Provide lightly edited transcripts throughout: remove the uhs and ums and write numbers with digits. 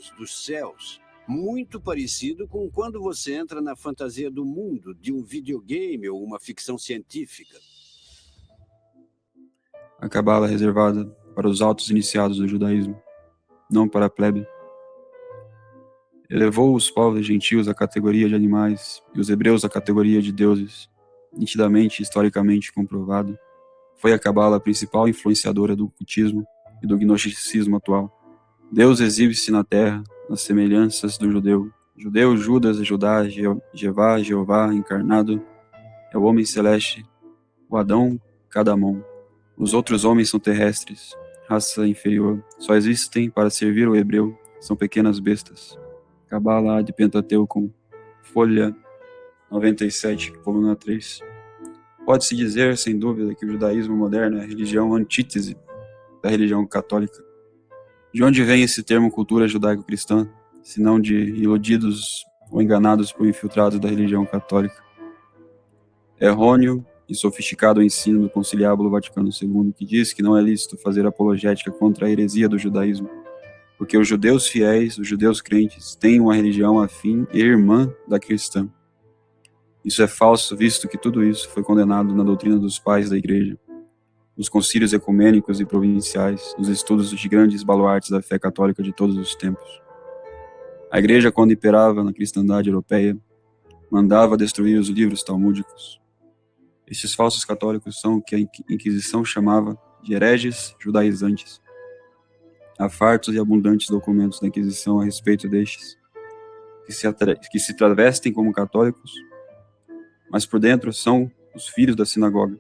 Deus dos céus, muito parecido com quando você entra na fantasia do mundo de um videogame ou uma ficção científica. A Cabala é reservada para os altos iniciados do judaísmo, não para a plebe. Elevou os povos gentios à categoria de animais e os hebreus à categoria de deuses. Nitidamente e historicamente comprovado, foi a Cabala a principal influenciadora do ocultismo e do gnosticismo atual. Deus exibe-se na terra, nas semelhanças do judeu. Judeu, Judas, Judá, Jeová encarnado, é o homem celeste, o Adão, Cadamon. Os outros homens são terrestres, raça inferior, só existem para servir o hebreu, são pequenas bestas. Cabala de Pentateuco, folha 97, coluna 3. Pode-se dizer, sem dúvida, que o judaísmo moderno é a religião antítese da religião católica. De onde vem esse termo cultura judaico-cristã, se não de iludidos ou enganados por infiltrados da religião católica? Errôneo e sofisticado ensino do Conciliábulo Vaticano II, que diz que não é lícito fazer apologética contra a heresia do judaísmo, porque os judeus fiéis, os judeus crentes, têm uma religião afim e irmã da cristã. Isso é falso, visto que tudo isso foi condenado na doutrina dos pais da Igreja, nos concílios ecumênicos e provinciais, nos estudos de grandes baluartes da fé católica de todos os tempos. A Igreja, quando imperava na cristandade europeia, mandava destruir os livros talmúdicos. Estes falsos católicos são o que a Inquisição chamava de hereges judaizantes. Há fartos e abundantes documentos da Inquisição a respeito destes, que se travestem como católicos, mas por dentro são os filhos da sinagoga.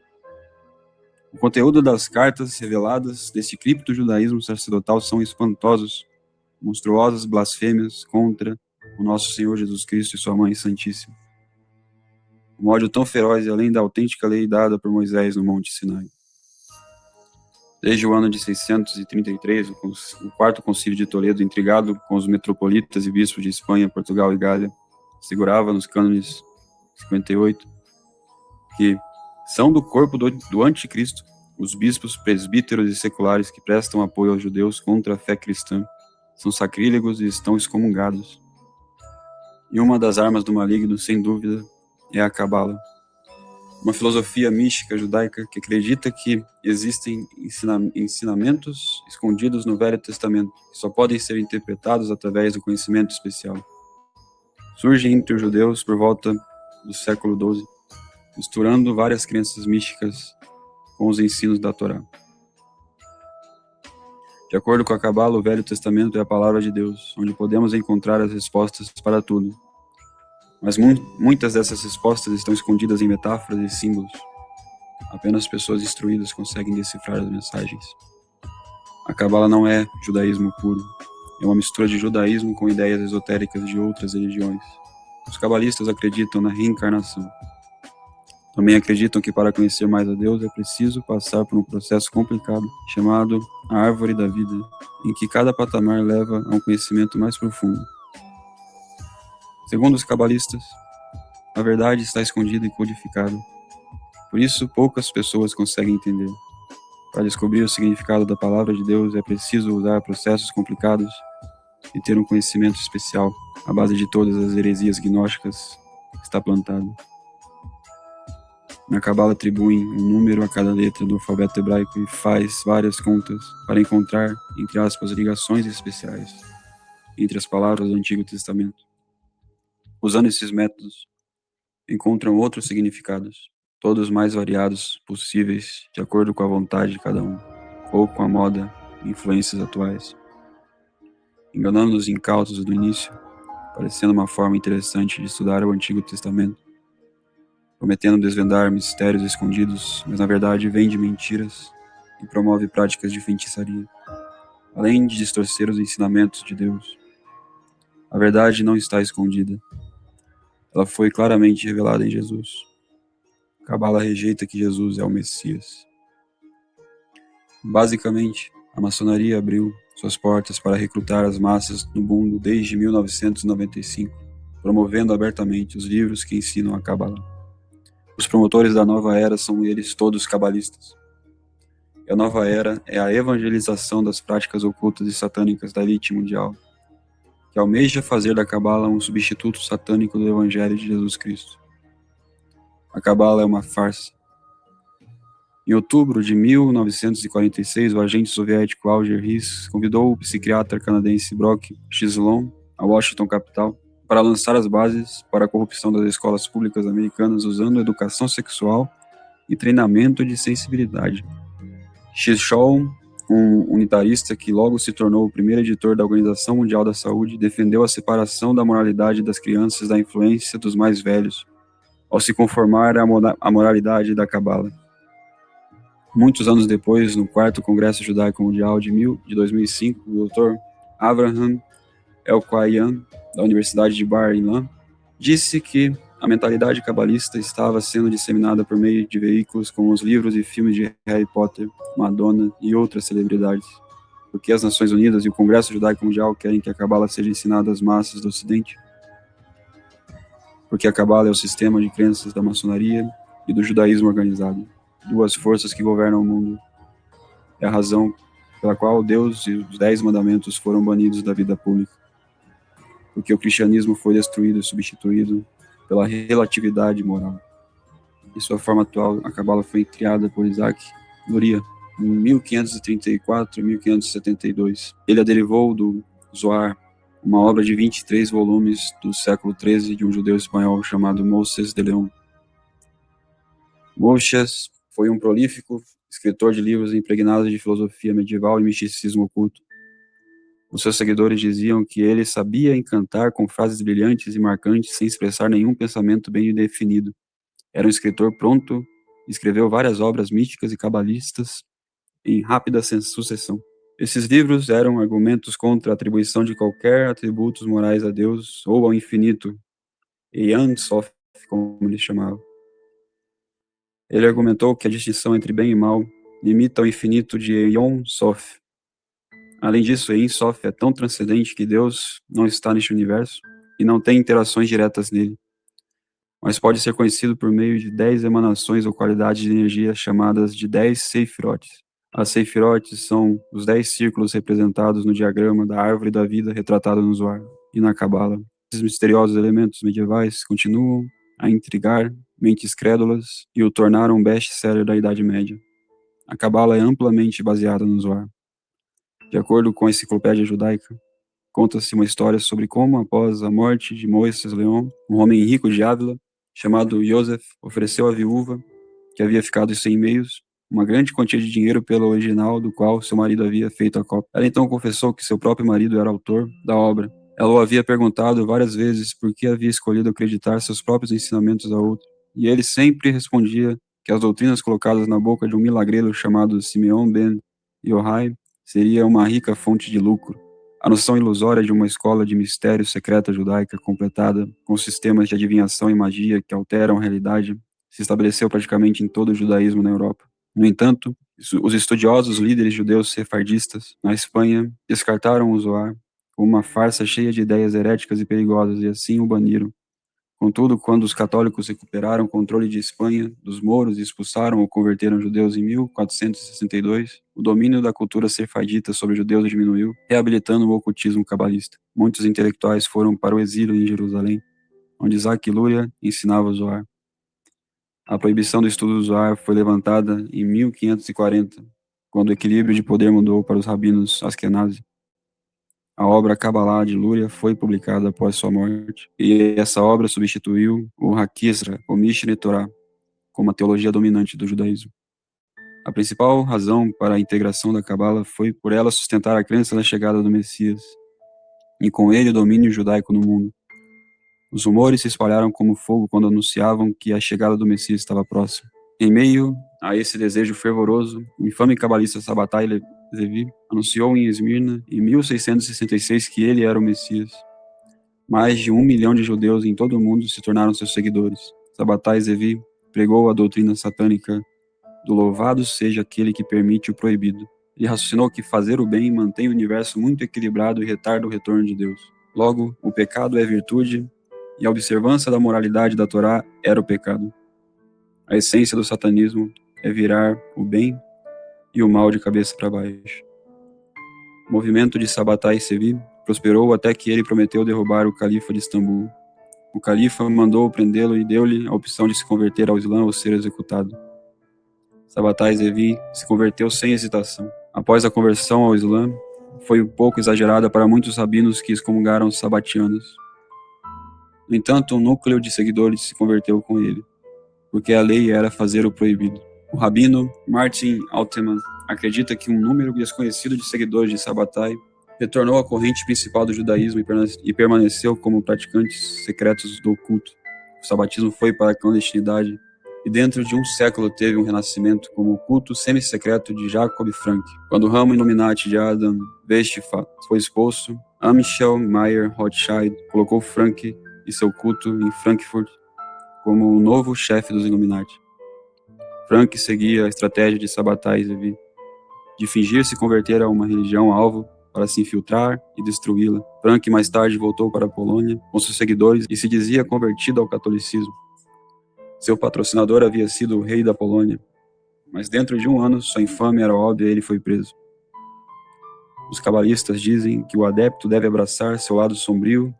O conteúdo das cartas reveladas deste cripto-judaísmo sacerdotal são espantosos, monstruosas blasfêmias contra o nosso Senhor Jesus Cristo e sua Mãe Santíssima. Um ódio tão feroz e além da autêntica lei dada por Moisés no Monte Sinai. Desde o ano de 633, o quarto concílio de Toledo, intrigado com os metropolitas e bispos de Espanha, Portugal e Gália, segurava nos cânones 58, que são do corpo do anticristo, os bispos, presbíteros e seculares que prestam apoio aos judeus contra a fé cristã, são sacrílegos e estão excomungados. E uma das armas do maligno, sem dúvida, é a Cabala, uma filosofia mística judaica que acredita que existem ensinamentos escondidos no Velho Testamento, que só podem ser interpretados através do conhecimento especial. Surge entre os judeus por volta do século XII, misturando várias crenças místicas com os ensinos da Torá. De acordo com a Cabala, o Velho Testamento é a palavra de Deus, onde podemos encontrar as respostas para tudo. Mas muitas dessas respostas estão escondidas em metáforas e símbolos. Apenas pessoas instruídas conseguem decifrar as mensagens. A Cabala não é judaísmo puro. É uma mistura de judaísmo com ideias esotéricas de outras religiões. Os cabalistas acreditam na reencarnação. Também acreditam que para conhecer mais a Deus é preciso passar por um processo complicado chamado a Árvore da Vida, em que cada patamar leva a um conhecimento mais profundo. Segundo os cabalistas, a verdade está escondida e codificada. Por isso, poucas pessoas conseguem entender. Para descobrir o significado da palavra de Deus, é preciso usar processos complicados e ter um conhecimento especial, à base de todas as heresias gnósticas que está plantado. Na Cabala atribuem um número a cada letra do alfabeto hebraico e faz várias contas para encontrar, entre aspas, ligações especiais entre as palavras do Antigo Testamento. Usando esses métodos, encontram outros significados, todos mais variados possíveis, de acordo com a vontade de cada um, ou com a moda e influências atuais. Enganando os incautos do início, parecendo uma forma interessante de estudar o Antigo Testamento, prometendo desvendar mistérios escondidos, mas na verdade vende mentiras e promove práticas de feitiçaria, além de distorcer os ensinamentos de Deus. A verdade não está escondida. Ela foi claramente revelada em Jesus. Cabala rejeita que Jesus é o Messias. Basicamente, a maçonaria abriu suas portas para recrutar as massas no mundo desde 1995, promovendo abertamente os livros que ensinam a Cabala. Os promotores da nova era são eles todos cabalistas. E a nova era é a evangelização das práticas ocultas e satânicas da elite mundial. que almeja fazer da Cabala um substituto satânico do Evangelho de Jesus Cristo. A Cabala é uma farsa. Em outubro de 1946, o agente soviético Alger Hiss convidou o psiquiatra canadense Brock Chislon a Washington, capital, para lançar as bases para a corrupção das escolas públicas americanas usando educação sexual e treinamento de sensibilidade. Chislon, um unitarista que logo se tornou o primeiro editor da Organização Mundial da Saúde, defendeu a separação da moralidade das crianças da influência dos mais velhos, ao se conformar à moralidade da Cabala. Muitos anos depois, no 4º Congresso Judaico Mundial de 2005, o Dr. Avraham Elkayam, da Universidade de Bar Ilan, disse que a mentalidade cabalista estava sendo disseminada por meio de veículos como os livros e filmes de Harry Potter, Madonna e outras celebridades, porque as Nações Unidas e o Congresso Judaico Mundial querem que a Cabala seja ensinada às massas do Ocidente, porque a Cabala é o sistema de crenças da maçonaria e do judaísmo organizado, duas forças que governam o mundo. É a razão pela qual Deus e os 10 mandamentos foram banidos da vida pública, porque o cristianismo foi destruído e substituído pela relatividade moral. Em sua forma atual, a Cabala foi criada por Isaac Luria em 1534 e 1572. Ele a derivou do Zohar, uma obra de 23 volumes do século XIII de um judeu espanhol chamado Moses de León. Moses foi um prolífico escritor de livros impregnados de filosofia medieval e misticismo oculto. Os seus seguidores diziam que ele sabia encantar com frases brilhantes e marcantes sem expressar nenhum pensamento bem definido. Era um escritor pronto, escreveu várias obras místicas e cabalistas em rápida sucessão. Esses livros eram argumentos contra a atribuição de qualquer atributos morais a Deus ou ao infinito, Ein Sof, como ele chamava. Ele argumentou que a distinção entre bem e mal limita ao infinito de Ein Sof. Além disso, Ein Sof é tão transcendente que Deus não está neste universo e não tem interações diretas nele, mas pode ser conhecido por meio de 10 emanações ou qualidades de energia chamadas de 10 Seifirotes. As Seifirotes são os 10 círculos representados no diagrama da árvore da vida retratado no Zohar e na Cabala. Esses misteriosos elementos medievais continuam a intrigar mentes crédulas e o tornaram um best-seller da Idade Média. A Cabala é amplamente baseada no Zohar. De acordo com a Enciclopédia Judaica, conta-se uma história sobre como, após a morte de Moisés Leon, um homem rico de Ávila, chamado Yosef, ofereceu à viúva, que havia ficado sem meios, uma grande quantia de dinheiro pelo original do qual seu marido havia feito a cópia. Ela então confessou que seu próprio marido era autor da obra. Ela o havia perguntado várias vezes por que havia escolhido acreditar seus próprios ensinamentos a outro, e ele sempre respondia que as doutrinas colocadas na boca de um milagreiro chamado Simeon ben Yohai seria uma rica fonte de lucro. A noção ilusória de uma escola de mistério secreta judaica completada com sistemas de adivinhação e magia que alteram a realidade se estabeleceu praticamente em todo o judaísmo na Europa. No entanto, os estudiosos líderes judeus sefardistas na Espanha descartaram o Zohar como uma farsa cheia de ideias heréticas e perigosas e assim o baniram. Contudo, quando os católicos recuperaram o controle de Espanha dos mouros e expulsaram ou converteram judeus em 1462, o domínio da cultura sefardita sobre judeus diminuiu, reabilitando o ocultismo cabalista. Muitos intelectuais foram para o exílio em Jerusalém, onde Isaac Luria ensinava o Zohar. A proibição do estudo do Zohar foi levantada em 1540, quando o equilíbrio de poder mudou para os rabinos Askenazi. A obra Kabbalah de Luria foi publicada após sua morte, e essa obra substituiu o Hakizra, o Mishneh Torah, como a teologia dominante do judaísmo. A principal razão para a integração da Kabbalah foi por ela sustentar a crença na chegada do Messias, e com ele o domínio judaico no mundo. Os rumores se espalharam como fogo quando anunciavam que a chegada do Messias estava próxima. Em meio a esse desejo fervoroso, o infame cabalista Sabbatai Zevi anunciou em Esmirna, em 1666, que ele era o Messias. Mais de 1 milhão de judeus em todo o mundo se tornaram seus seguidores. Sabbatai Zevi pregou a doutrina satânica do louvado seja aquele que permite o proibido. Ele raciocinou que fazer o bem mantém o universo muito equilibrado e retarda o retorno de Deus. Logo, o pecado é virtude e a observância da moralidade da Torá era o pecado. A essência do satanismo é virar o bem e o mal de cabeça para baixo. O movimento de Sabbatai Zevi prosperou até que ele prometeu derrubar o califa de Istambul. O califa mandou prendê-lo e deu-lhe a opção de se converter ao Islã ou ser executado. Sabbatai Zevi se converteu sem hesitação. Após a conversão ao Islã, foi um pouco exagerada para muitos rabinos que excomungaram os sabatianos. No entanto, um núcleo de seguidores se converteu com ele, porque a lei era fazer o proibido. O rabino Martin Altman acredita que um número desconhecido de seguidores de Sabbatai retornou à corrente principal do judaísmo e permaneceu como praticantes secretos do culto. O sabatismo foi para a clandestinidade e dentro de um século teve um renascimento como o culto semi-secreto de Jacob Frank. Quando o ramo Illuminati de Adam Weishaupt foi expulso, Amschel Meyer Rothschild colocou Frank e seu culto em Frankfurt como o novo chefe dos Illuminati. Frank seguia a estratégia de Sabbatai Zevi, de fingir se converter a uma religião alvo para se infiltrar e destruí-la. Frank mais tarde voltou para a Polônia com seus seguidores e se dizia convertido ao catolicismo. Seu patrocinador havia sido o rei da Polônia, mas dentro de um ano sua infâmia era óbvia e ele foi preso. Os cabalistas dizem que o adepto deve abraçar seu lado sombrio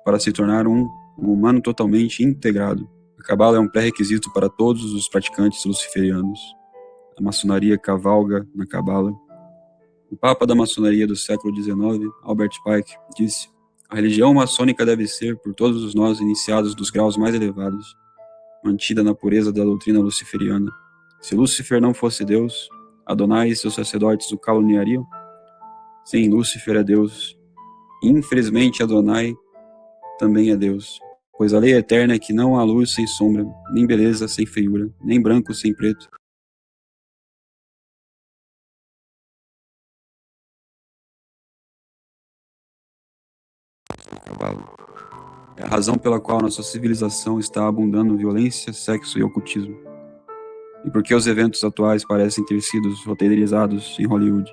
para se tornar um humano totalmente integrado. A cabala é um pré-requisito para todos os praticantes luciferianos. A maçonaria cavalga na cabala. O papa da maçonaria do século XIX, Albert Pike, disse: a religião maçônica deve ser, por todos nós iniciados dos graus mais elevados, mantida na pureza da doutrina luciferiana. Se Lúcifer não fosse Deus, Adonai e seus sacerdotes o caluniariam? Sim, Lúcifer é Deus. Infelizmente, Adonai também é Deus. Pois a lei eterna é que não há luz sem sombra, nem beleza sem feiura, nem branco sem preto. É a razão pela qual nossa civilização está abundando violência, sexo e ocultismo. E por que os eventos atuais parecem ter sido roteirizados em Hollywood.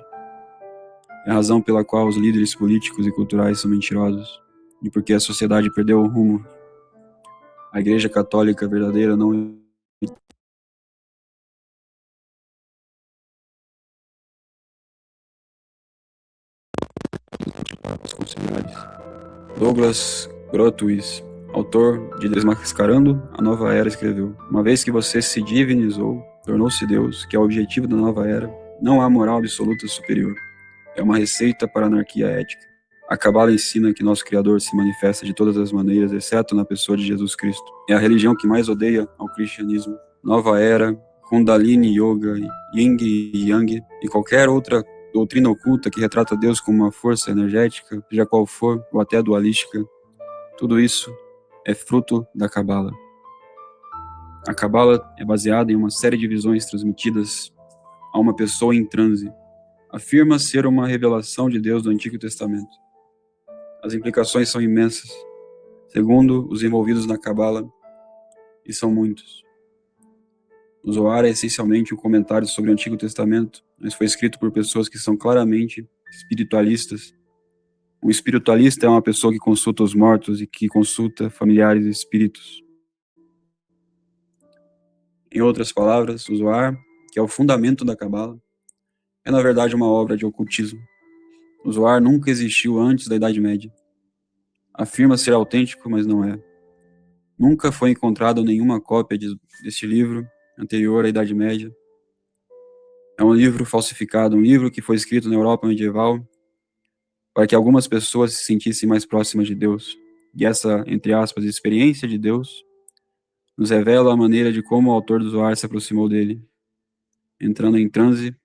É a razão pela qual os líderes políticos e culturais são mentirosos. E por que a sociedade perdeu o rumo. A Igreja Católica verdadeira não os considerados. Douglas Groothuis, autor de Desmascarando a Nova Era, escreveu: uma vez que você se divinizou, tornou-se Deus, que é o objetivo da nova era, não há moral absoluta superior. É uma receita para a anarquia ética. A Cabala ensina que nosso Criador se manifesta de todas as maneiras, exceto na pessoa de Jesus Cristo. É a religião que mais odeia ao cristianismo. Nova Era, Kundalini Yoga, Yin e Yang e qualquer outra doutrina oculta que retrata Deus como uma força energética, seja qual for, ou até dualística, tudo isso é fruto da Cabala. A Cabala é baseada em uma série de visões transmitidas a uma pessoa em transe. Afirma ser uma revelação de Deus do Antigo Testamento. As implicações são imensas, segundo os envolvidos na Cabala, e são muitos. O Zohar é essencialmente um comentário sobre o Antigo Testamento, mas foi escrito por pessoas que são claramente espiritualistas. Um espiritualista é uma pessoa que consulta os mortos e que consulta familiares e espíritos. Em outras palavras, o Zohar, que é o fundamento da Cabala, é na verdade uma obra de ocultismo. O Zohar nunca existiu antes da Idade Média. Afirma ser autêntico, mas não é. Nunca foi encontrada nenhuma cópia deste livro anterior à Idade Média. É um livro falsificado, um livro que foi escrito na Europa medieval para que algumas pessoas se sentissem mais próximas de Deus. E essa, entre aspas, experiência de Deus nos revela a maneira de como o autor do Zohar se aproximou dele, entrando em transe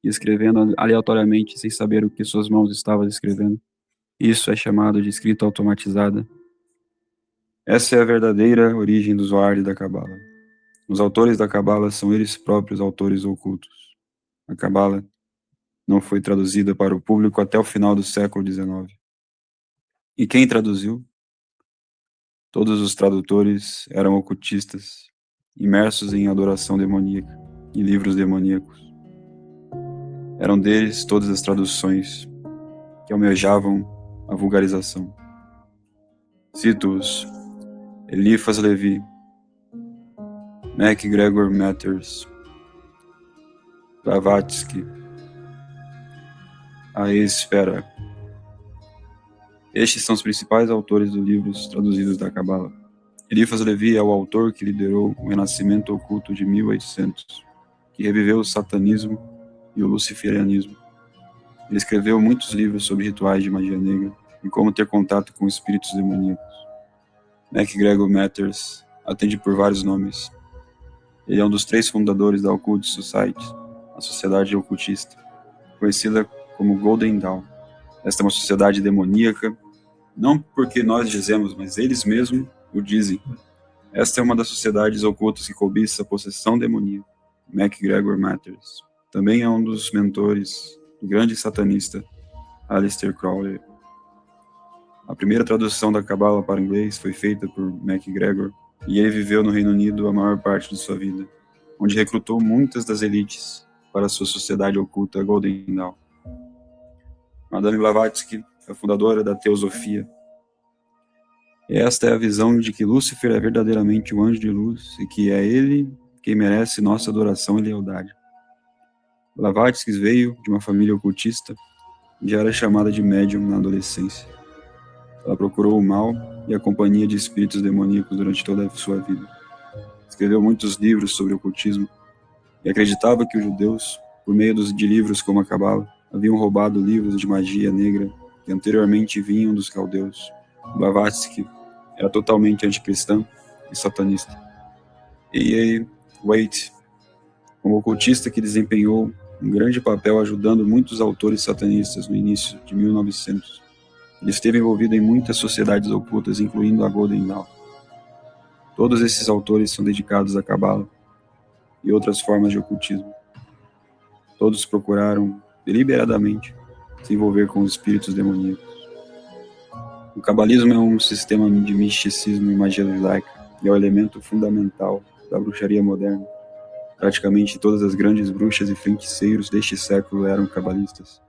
e escrevendo aleatoriamente sem saber o que suas mãos estavam escrevendo. Isso é chamado de escrita automatizada. Essa é a verdadeira origem do Zohar e da Cabala. Os autores da Cabala são eles próprios autores ocultos. A Cabala não foi traduzida para o público até o final do século XIX. E quem traduziu? Todos os tradutores eram ocultistas, imersos em adoração demoníaca e livros demoníacos. Eram deles todas as traduções que almejavam a vulgarização. Cito-os: Eliphas Levi, MacGregor Matters, Blavatsky, A Esfera, Estes são os principais autores dos livros traduzidos da Cabala. Eliphas Levi é o autor que liderou o renascimento oculto de 1800, que reviveu o satanismo e o luciferianismo. Ele escreveu muitos livros sobre rituais de magia negra e como ter contato com espíritos demoníacos. MacGregor Matters atende por vários nomes. Ele é um dos 3 fundadores da Occult Society, a sociedade ocultista, conhecida como Golden Dawn. Esta é uma sociedade demoníaca, não porque nós dizemos, mas eles mesmos o dizem. Esta é uma das sociedades ocultas que cobiça a possessão demoníaca. MacGregor Matters também é um dos mentores do grande satanista Aleister Crowley. A primeira tradução da Cabala para o inglês foi feita por MacGregor, e ele viveu no Reino Unido a maior parte de sua vida, onde recrutou muitas das elites para sua sociedade oculta Golden Dawn. Madame Blavatsky é a fundadora da Teosofia. Esta é a visão de que Lúcifer é verdadeiramente o anjo de luz e que é ele quem merece nossa adoração e lealdade. Blavatsky veio de uma família ocultista e já era chamada de médium na adolescência. Ela procurou o mal e a companhia de espíritos demoníacos durante toda a sua vida. Escreveu muitos livros sobre ocultismo e acreditava que os judeus, por meio de livros como a Cabala, haviam roubado livros de magia negra que anteriormente vinham dos caldeus. Blavatsky era totalmente anticristã e satanista. E Waite, um ocultista que desempenhou um grande papel ajudando muitos autores satanistas no início de 1900. Ele esteve envolvido em muitas sociedades ocultas, incluindo a Golden Dawn. Todos esses autores são dedicados à Cabala e outras formas de ocultismo. Todos procuraram deliberadamente se envolver com os espíritos demoníacos. O cabalismo é um sistema de misticismo e magia judaica e é o elemento fundamental da bruxaria moderna. Praticamente todas as grandes bruxas e feiticeiros deste século eram cabalistas.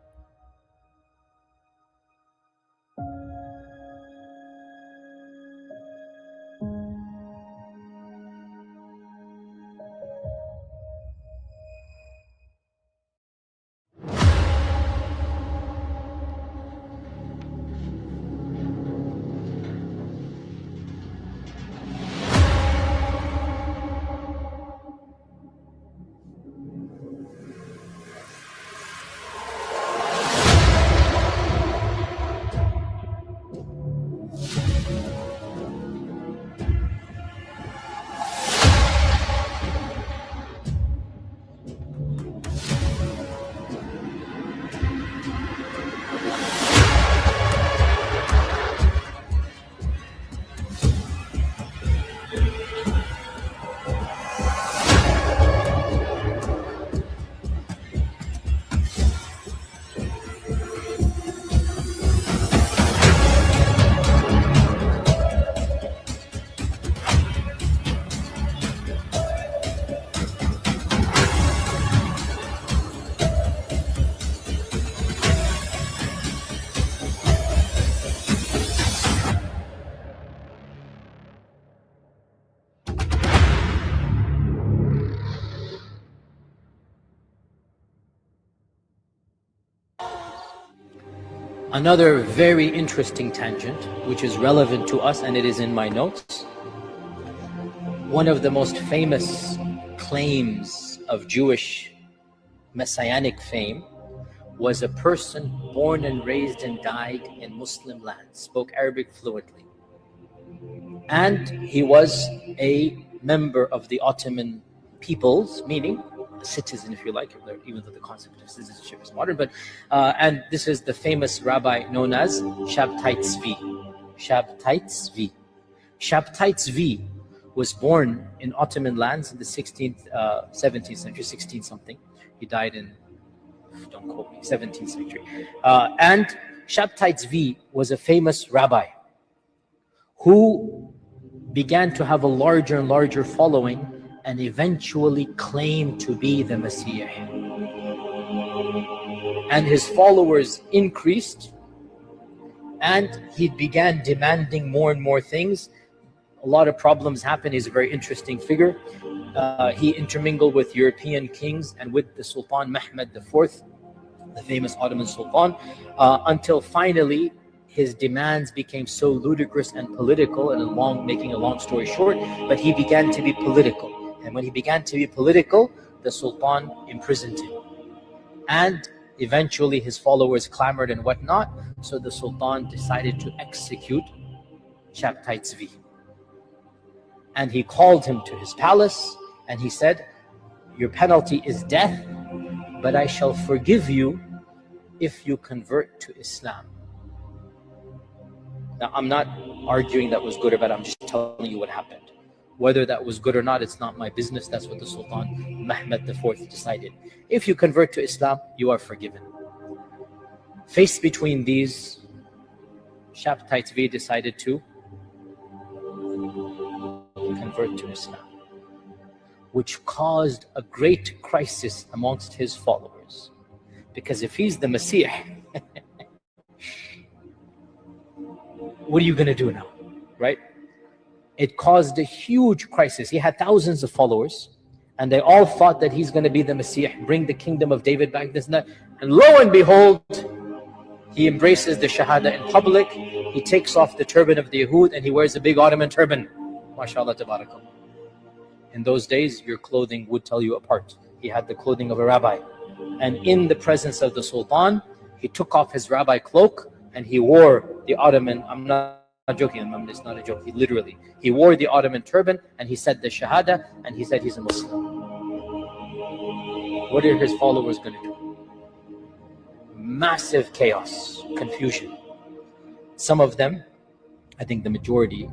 Another very interesting tangent, which is relevant to us, and it is in my notes. One of the most famous claims of Jewish messianic fame was a person born and raised and died in Muslim lands, spoke Arabic fluently. And he was a member of the Ottoman peoples, meaning a citizen, if you like, even though the concept of citizenship is modern. But and this is the famous rabbi known as Shabtai Tzvi. Shabtai Tzvi. Shabtai Tzvi was born in Ottoman lands in the 16th, 17th century, 16 something. He died in, don't quote me, 17th century. And Shabtai Tzvi was a famous rabbi who began to have a larger and larger following and eventually claimed to be the Messiah. And his followers increased, and he began demanding more and more things. A lot of problems happened. He's a very interesting figure. He intermingled with European kings and with the Sultan Mehmed IV, the famous Ottoman Sultan, until finally his demands became so ludicrous and political, and making a long story short, but he began to be political. And when he began to be political, the Sultan imprisoned him. And eventually his followers clamored and whatnot, so the Sultan decided to execute Shabtai Tzvi. And he called him to his palace and he said, your penalty is death, but I shall forgive you if you convert to Islam. Now, I'm not arguing that was good or bad, I'm just telling you what happened. Whether that was good or not, it's not my business. That's what the Sultan Mehmed IV decided. If you convert to Islam, you are forgiven. Faced between these, Shabtai Tzvi decided to convert to Islam, which caused a great crisis amongst his followers. Because if he's the Messiah, what are you going to do now, right? It caused a huge crisis. He had thousands of followers, and they all thought that he's going to be the Messiah, bring the kingdom of David back, this and that. And lo and behold, he embraces the Shahada in public. He takes off the turban of the Yahud and he wears a big Ottoman turban. MashaAllah, tabarakallah. In those days, your clothing would tell you apart. He had the clothing of a rabbi. And in the presence of the Sultan, he took off his rabbi cloak and he wore the Ottoman, I'm not joking, it's not a joke, he wore the Ottoman turban and he said the Shahada and he said he's a Muslim. What are his followers going to do? Massive chaos, confusion. Some of them, I think the majority,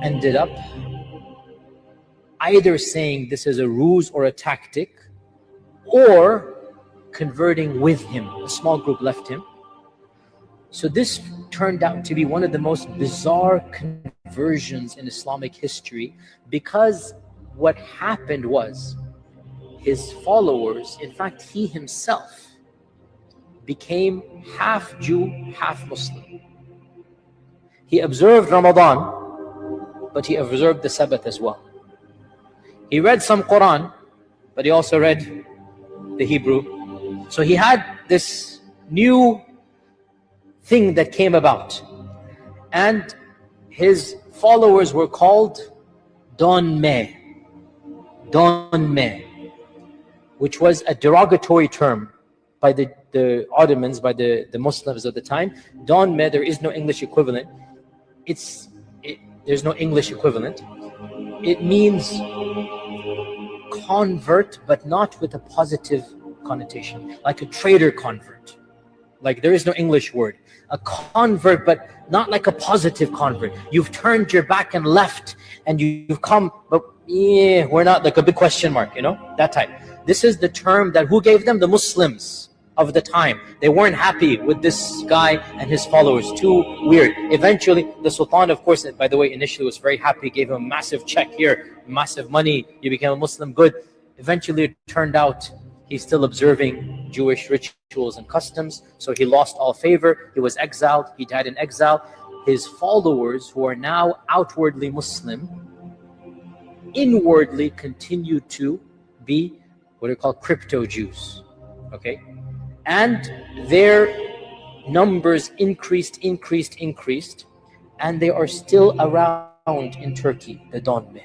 ended up either saying this is a ruse or a tactic, or converting with him. A small group left him. So this turned out to be one of the most bizarre conversions in Islamic history, because what happened was his followers, in fact he himself, became half Jew, half Muslim. He observed Ramadan, but he observed the Sabbath as well. He read some Quran, but he also read the Hebrew. So he had this new thing that came about. And his followers were called Donmeh, which was a derogatory term by the Ottomans, by the Muslims of the time. Donmeh, there is no English equivalent. There's no English equivalent. It means convert, but not with a positive connotation, like a traitor convert. Like there is no English word. A convert, but not like a positive convert. You've turned your back and left, and you've come, but yeah, we're not, like a big question mark, that type. This is the term that who gave them? The Muslims of the time. They weren't happy with this guy and his followers. Too weird. Eventually, the Sultan, of course, by the way, initially was very happy, gave him a massive check here, massive money, you became a Muslim, good. Eventually, it turned out he's still observing Jewish rituals and customs, so he lost all favor. He was exiled. He died in exile. His followers, who are now outwardly Muslim, inwardly continue to be what are called crypto Jews. Okay? And their numbers increased, and they are still around in Turkey, the Donmeh.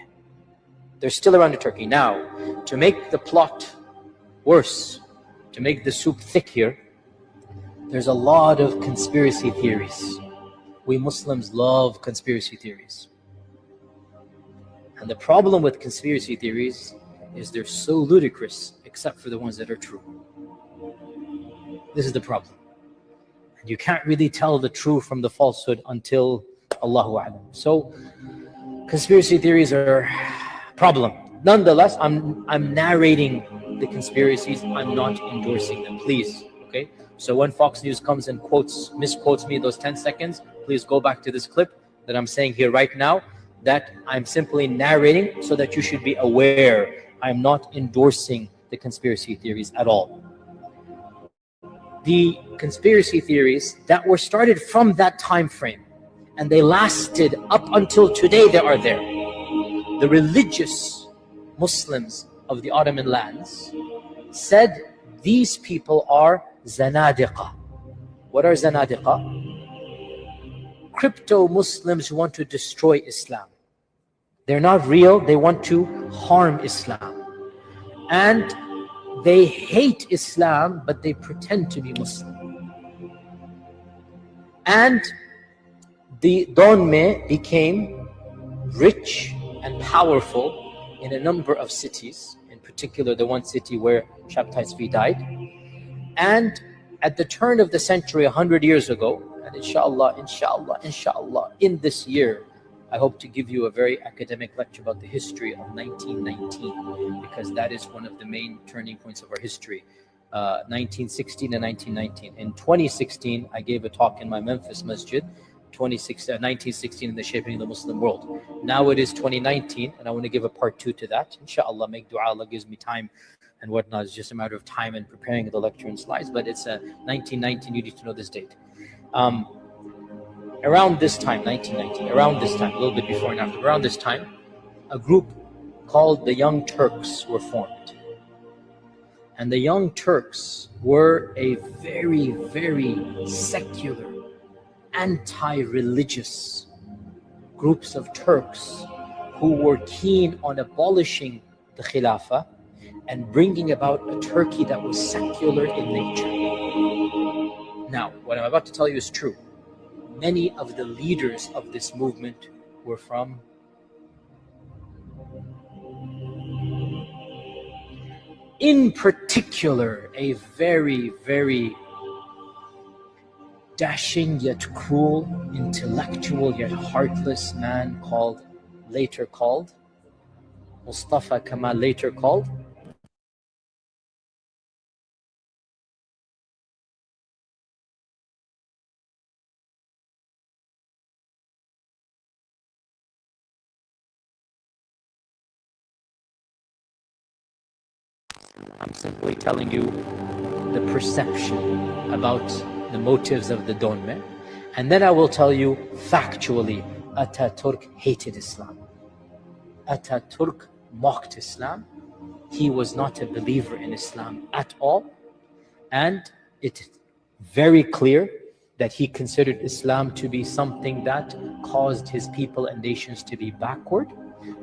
They're still around in Turkey. Now, to make the plot worse, to make the soup thick here, there's a lot of conspiracy theories. We Muslims love conspiracy theories. And the problem with conspiracy theories is they're so ludicrous, except for the ones that are true. This is the problem. And you can't really tell the true from the falsehood until Allahu A'lam. So conspiracy theories are a problem. Nonetheless, I'm narrating the conspiracies. I'm not endorsing them, please. Okay? So when Fox News comes and misquotes me those 10 seconds, please go back to this clip that I'm saying here right now, that I'm simply narrating so that you should be aware. I'm not endorsing the conspiracy theories at all. The conspiracy theories that were started from that time frame, and they lasted up until today, they are there. The religious Muslims of the Ottoman lands said these people are zanadiqa. What are Zanadiqa? Crypto Muslims who want to destroy Islam. They're not real, they want to harm Islam. And they hate Islam, but they pretend to be Muslim. And the Donme became rich and powerful in a number of cities, in particular the one city where Shabtai Tzvi died. And at the turn of the century, 100 years ago, and inshallah, in this year, I hope to give you a very academic lecture about the history of 1919, because that is one of the main turning points of our history. 1916 and 1919. In 2016, I gave a talk in my Memphis masjid, 1916 in the shaping of the Muslim world. Now it is 2019, and I want to give a part 2 to that. Inshallah, make dua, Allah gives me time and whatnot. It's just a matter of time and preparing the lecture and slides, but it's 1919, you need to know this date. Around this time, 1919, around this time, a little bit before and after, around this time, a group called the Young Turks were formed. And the Young Turks were a very, very secular, anti-religious groups of Turks who were keen on abolishing the Khilafah and bringing about a Turkey that was secular in nature. Now, what I'm about to tell you is true. Many of the leaders of this movement were from in particular, a very, very dashing yet cruel, intellectual yet heartless man later called Mustafa Kemal, later called I'm simply telling you the perception about the motives of the Donme, and then I will tell you factually, Ataturk hated Islam. Ataturk mocked Islam. He was not a believer in Islam at all, and it's very clear that he considered Islam to be something that caused his people and nations to be backward.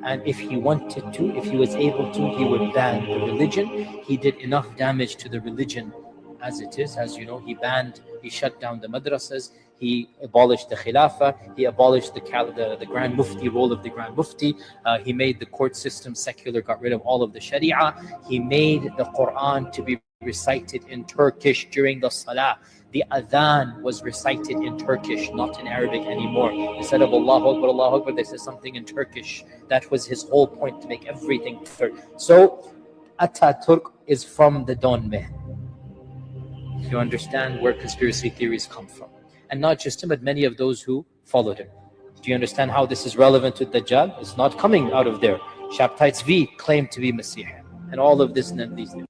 And if he wanted to, if he was able to, he would ban the religion. He did enough damage to the religion as it is. As you know, he shut down the madrasas, he abolished the Khilafah, he abolished the Grand Mufti, role of the Grand Mufti, he made the court system secular, got rid of all of the Sharia, he made the Quran to be recited in Turkish during the Salah. The adhan was recited in Turkish, not in Arabic anymore. Instead of Allahu Akbar, they said something in Turkish. That was his whole point, to make everything clear. So Ataturk is from the Donme. You understand where conspiracy theories come from. And not just him, but many of those who followed him. Do you understand how this is relevant to Dajjal? It's not coming out of there. Shabtai Tzvi claimed to be Messiah. And all of this and these things.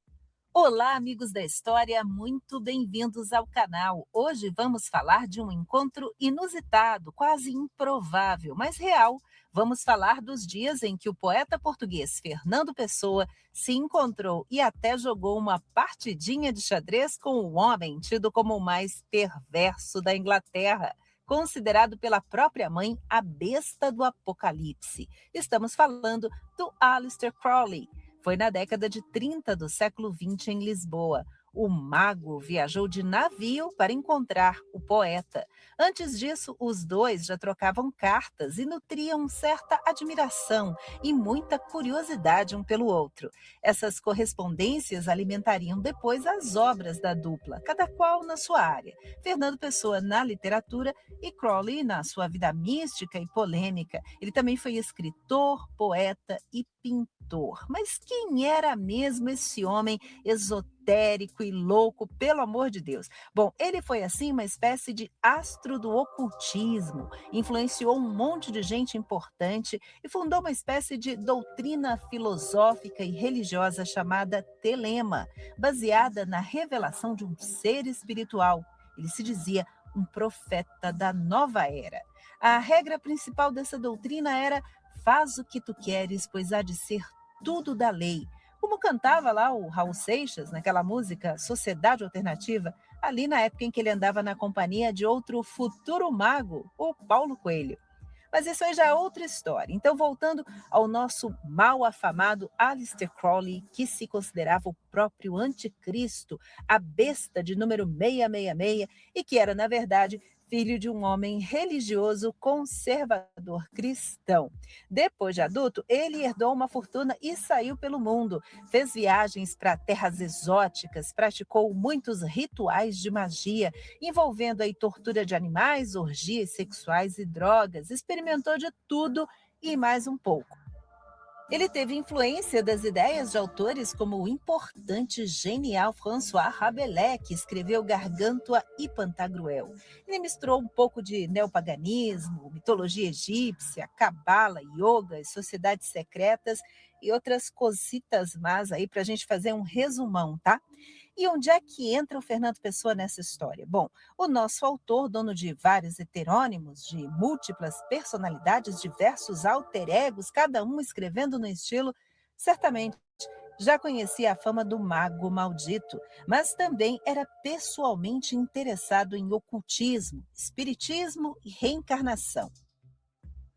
Olá, amigos da história, muito bem-vindos ao canal. Hoje vamos falar de um encontro inusitado, quase improvável, mas real. Vamos falar dos dias em que o poeta português Fernando Pessoa se encontrou e até jogou uma partidinha de xadrez com o homem tido como o mais perverso da Inglaterra, considerado pela própria mãe a besta do apocalipse. Estamos falando do Aleister Crowley. Foi na década de 30 do século XX em Lisboa. O mago viajou de navio para encontrar o poeta. Antes disso, os dois já trocavam cartas e nutriam certa admiração e muita curiosidade um pelo outro. Essas correspondências alimentariam depois as obras da dupla, cada qual na sua área. Fernando Pessoa na literatura e Crowley na sua vida mística e polêmica. Ele também foi escritor, poeta e pintor. Mas quem era mesmo esse homem esotérico e louco, pelo amor de Deus? Bom, ele foi assim uma espécie de astro do ocultismo, influenciou um monte de gente importante e fundou uma espécie de doutrina filosófica e religiosa chamada Telema, baseada na revelação de um ser espiritual. Ele se dizia um profeta da nova era. A regra principal dessa doutrina era: faz o que tu queres, pois há de ser tudo da lei. Como cantava lá o Raul Seixas, naquela música Sociedade Alternativa, ali na época em que ele andava na companhia de outro futuro mago, o Paulo Coelho. Mas isso aí já é outra história. Então, voltando ao nosso mal afamado Aleister Crowley, que se considerava o próprio anticristo, a besta de número 666, e que era, na verdade, filho de um homem religioso conservador cristão. Depois de adulto, ele herdou uma fortuna e saiu pelo mundo. Fez viagens para terras exóticas, praticou muitos rituais de magia, envolvendo aí tortura de animais, orgias sexuais e drogas. Experimentou de tudo e mais um pouco. Ele teve influência das ideias de autores como o importante e genial François Rabelais, que escreveu Gargantua e Pantagruel. Ele misturou um pouco de neopaganismo, mitologia egípcia, cabala, yoga, sociedades secretas e outras cositas más aí para a gente fazer um resumão, tá? E onde é que entra o Fernando Pessoa nessa história? Bom, o nosso autor, dono de vários heterônimos, de múltiplas personalidades, diversos alter egos, cada um escrevendo no estilo, certamente já conhecia a fama do mago maldito, mas também era pessoalmente interessado em ocultismo, espiritismo e reencarnação.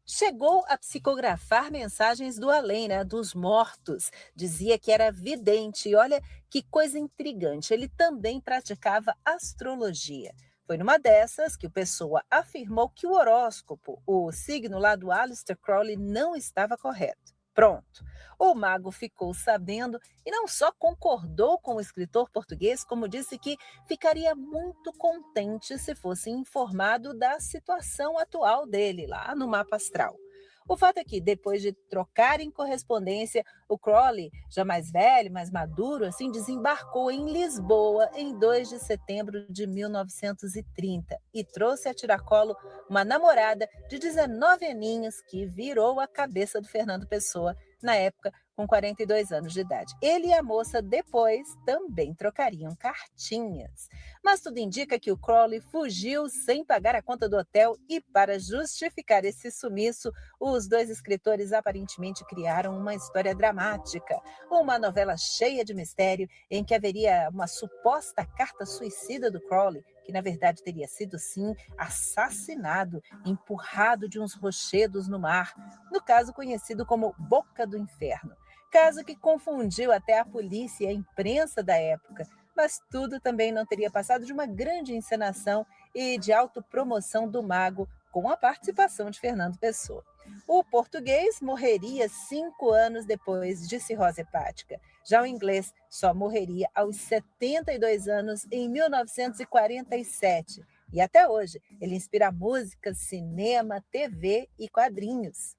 Chegou a psicografar mensagens do além, né, dos mortos. Dizia que era vidente. E olha que coisa intrigante, ele também praticava astrologia. Foi numa dessas que o Pessoa afirmou que o horóscopo, o signo lá do Aleister Crowley, não estava correto. Pronto. O mago ficou sabendo e não só concordou com o escritor português, como disse que ficaria muito contente se fosse informado da situação atual dele lá no mapa astral. O fato é que, depois de trocarem correspondência, o Crowley, já mais velho, mais maduro, assim, desembarcou em Lisboa em 2 de setembro de 1930 e trouxe a tiracolo uma namorada de 19 aninhos que virou a cabeça do Fernando Pessoa, na época com 42 anos de idade. Ele e a moça depois também trocariam cartinhas. Mas tudo indica que o Crowley fugiu sem pagar a conta do hotel e, para justificar esse sumiço, os dois escritores aparentemente criaram uma história dramática, uma novela cheia de mistério em que haveria uma suposta carta suicida do Crowley, que na verdade teria sido, sim, assassinado, empurrado de uns rochedos no mar, no caso conhecido como Boca do Inferno. Caso que confundiu até a polícia e a imprensa da época, mas tudo também não teria passado de uma grande encenação e de autopromoção do mago, com a participação de Fernando Pessoa. O português morreria 5 anos depois de cirrose hepática. Já o inglês só morreria aos 72 anos em 1947. E até hoje ele inspira música, cinema, TV e quadrinhos.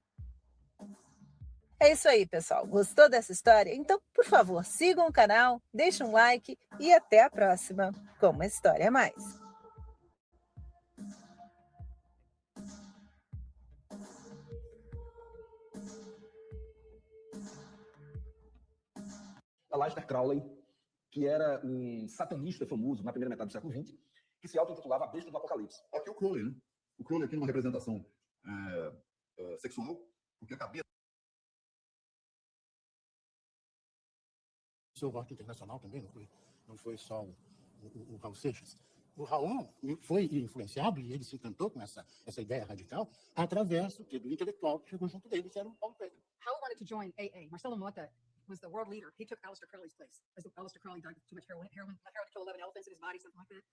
É isso aí, pessoal. Gostou dessa história? Então, por favor, sigam o canal, deixem um like e até a próxima com uma história a mais. Aleister Crowley, que era um satanista famoso na primeira metade do século XX, que se auto-intitulava a Besta do Apocalipse. Aqui o Crowley, né? O Crowley aqui numa representação sexual, porque a cabeça... O seu rock internacional também não foi só o Raul Seixas. O Raul foi influenciado e ele se encantou com essa ideia radical através do intelectual que chegou junto dele, que era o Paulo Coelho. Raul wanted to join AA. Marcelo Mota was the world leader. He took Aleister Crowley's place. Aleister Crowley died of too much heroin killed 11 elephants in his body, something like that.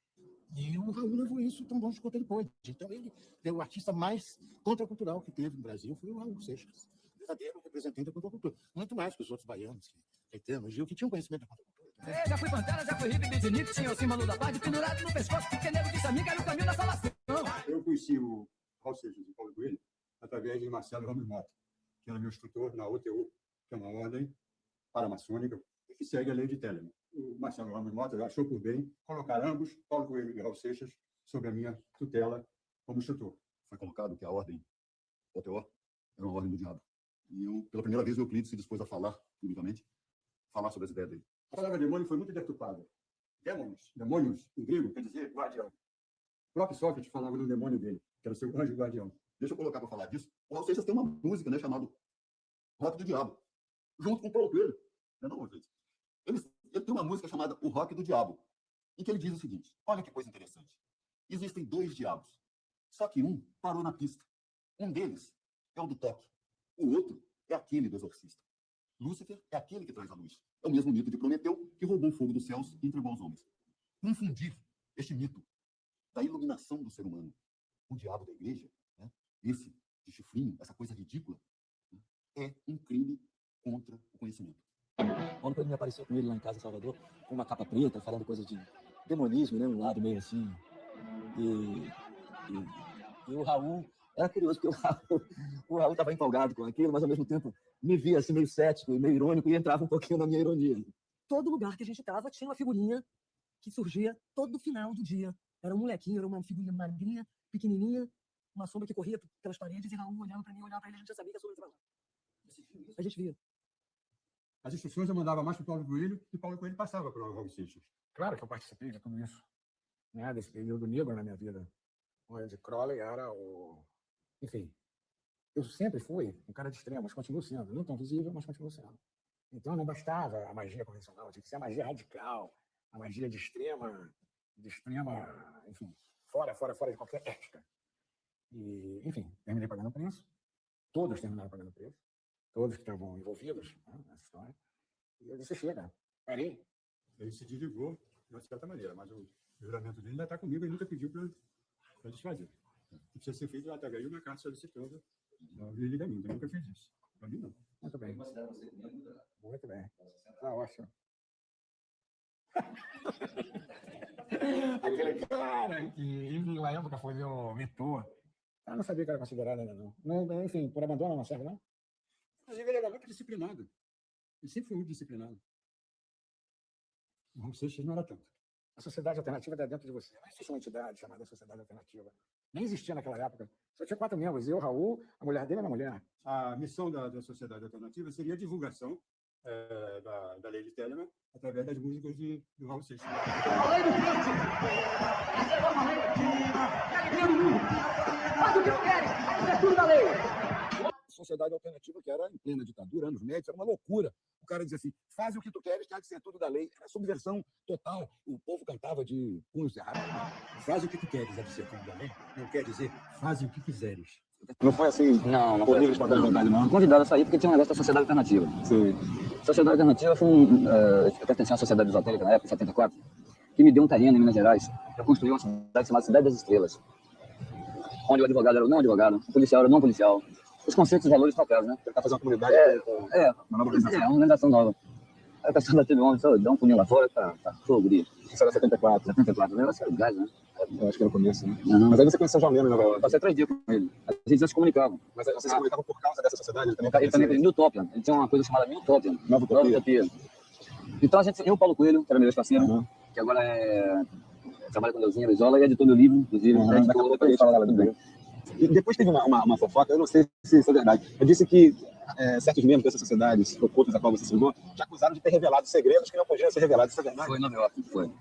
E o Raul levou isso tão longe quanto ele pôde. Então ele o artista mais contracultural que teve no Brasil foi o Raul Seixas, verdadeiro representante da contracultura. Muito mais que os outros baianos, Caetano, Gil, que tinham conhecimento da contracultura. Já fui Pantera, já fui hippie, beatnik, tinha o símbolo da paz pendurado no pescoço, porque nego disse a mim que era o caminho da salvação. Eu conheci o Raul Seixas e Paulo Coelho através de Marcelo Ramos Mota, que era meu instrutor na OTU, que é uma ordem paramaçônica e que segue a lei de Telemann. O Marcelo Ramos Mota achou por bem colocar ambos, Paulo Coelho e Raul Seixas, sob a minha tutela como instrutor. Foi colocado que a ordem OTO era uma ordem do diabo. E eu, pela primeira vez, o Euclides se dispôs a falar, publicamente, sobre essa ideia dele. A palavra demônio foi muito deturpada. Demônios, em grego, quer dizer guardião. O próprio Sócrates falava do demônio dele, que era o seu anjo guardião. Deixa eu colocar para falar disso. O Raul Seixas tem uma música, né, chamada Rock do Diabo, junto com o Paulo Coelho. Ele tem uma música chamada O Rock do Diabo. em que ele diz o seguinte: olha que coisa interessante. Existem 2 diabos, só que um parou na pista. Um deles é o do toque, o outro é aquele do exorcista. Lúcifer é aquele que traz a luz. É o mesmo mito de Prometeu, que roubou o fogo dos céus e entregou aos homens. Confundir este mito da iluminação do ser humano com o diabo da igreja, né, esse de chifrinho, essa coisa ridícula, né, é um crime contra o conhecimento. Quando ele me apareceu com ele lá em casa em Salvador, com uma capa preta, falando coisas de demonismo, né? Um lado meio assim. E o Raul, era curioso, porque o Raul estava empolgado com aquilo, mas ao mesmo tempo me via assim meio cético e meio irônico e entrava um pouquinho na minha ironia. Todo lugar que a gente estava tinha uma figurinha que surgia todo final do dia. Era um molequinho, era uma figurinha magrinha, pequenininha, uma sombra que corria pelas paredes e Raul olhava para mim, olhava para ele, a gente já sabia que a sombra estava lá. A gente via. As instruções eu mandava mais para o Paulo Coelho e Paulo Coelho passava para o Raul Seixas. Claro que eu participei de tudo isso, né, desse período negro na minha vida, onde Crowley era o... Enfim, eu sempre fui um cara de extremos, continuo sendo, não tão visível, mas continuo sendo. Então não bastava a magia convencional, tinha que ser a magia radical, a magia de extrema, enfim, fora de qualquer ética. E, enfim, terminei pagando preço, todos terminaram pagando preço, todos que estavam envolvidos, né, nessa história. E eu disse, chega, parei. Ele se desligou de uma certa maneira, mas o juramento dele ainda está comigo e nunca pediu para desfazer. Precisa ser feito, até ganhou uma carta solicitando o desligamento. Eu nunca fiz isso. Para mim, não. Muito bem. Muito bem. Tá ótimo. Aquele cara que, em uma época, foi meu mentor. Eu não sabia que era considerado ainda, não. Enfim, por abandono não serve, não? Inclusive, ele era muito disciplinado. Ele sempre foi muito disciplinado. O Raul Seixas não era tanto. A sociedade alternativa está dentro de você. Não existe uma entidade chamada sociedade alternativa. Nem existia naquela época. Só tinha 4 membros. Eu, Raul, a mulher dele era uma mulher. A missão da sociedade alternativa seria a divulgação da lei de Telemann através das músicas do Raul Seixas. A lei do Cristo! Essa é uma lei alegria do mundo! Faz o que eu quero! Isso é tudo da lei! Sociedade alternativa que era em plena ditadura, anos médios, era uma loucura. O cara dizia assim, faz o que tu queres, que há de ser tudo da lei. Era subversão total. O povo cantava de punhos cerrados. Faz o que tu queres, há de ser tudo da lei. Não quer dizer, faz o que quiseres. Não foi assim? Não foi livre de vontade, não. Convidado a sair porque tinha um negócio da sociedade alternativa. Sim. Sociedade alternativa foi eu pertencia à sociedade esotérica na época, em 74, que me deu um terreno em Minas Gerais. Eu construí uma cidade chamada Cidade das Estrelas, onde o advogado era o não advogado, o policial era o não policial. Os conceitos e valores trocados, né? Tentar fazer uma comunidade uma nova organização. É, uma organização nova. Aí o pessoal teve um só dá um pulinho lá fora, tá fogo, guri. Isso era 74. 74, o negócio era gás, né? Eu acho que era o começo, né? Uhum. Mas aí você conheceu o João Leno em Nova York. Passei 3 dias com ele. A gente já se comunicava. Mas aí você se comunicava por causa dessa sociedade? Ele também tem Newtopian. Ele tinha uma coisa chamada Newtopian. Nova Utopia. Então a gente, eu, Paulo Coelho, que era meu ex-parceiro, que agora trabalha com Deusinha Brizola e editou meu livro, inclusive. Daqui a pouco a gente fala lá também. E depois teve uma fofoca, eu não sei se isso é verdade. Eu disse que certos membros dessas sociedades ocultas a qual você se ligou te acusaram de ter revelado segredos que não podiam ser revelados. Isso é verdade? Foi em Nova York, foi.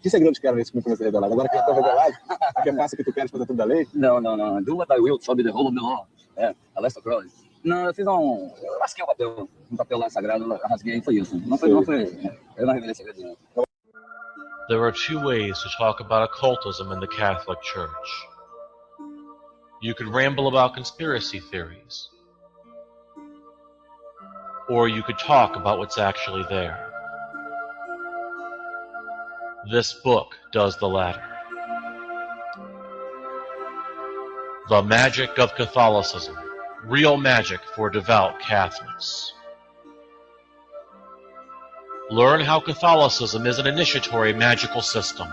Que segredos que eram esses que não podiam ser revelados? Agora que já estão revelados, porque é fácil que tu queres fazer tudo da lei? Não. Do what I will, sob the whole of the law. Aleister Crowley. Não, eu fiz eu rasguei um papel lá sagrado, eu rasguei e foi isso. Não foi, eu não revelei segredo, não. There are 2 ways to talk about occultism in the Catholic Church. You could ramble about conspiracy theories, or you could talk about what's actually there. This book does the latter. The Magic of Catholicism. Real magic for devout Catholics. Learn how Catholicism is an initiatory magical system.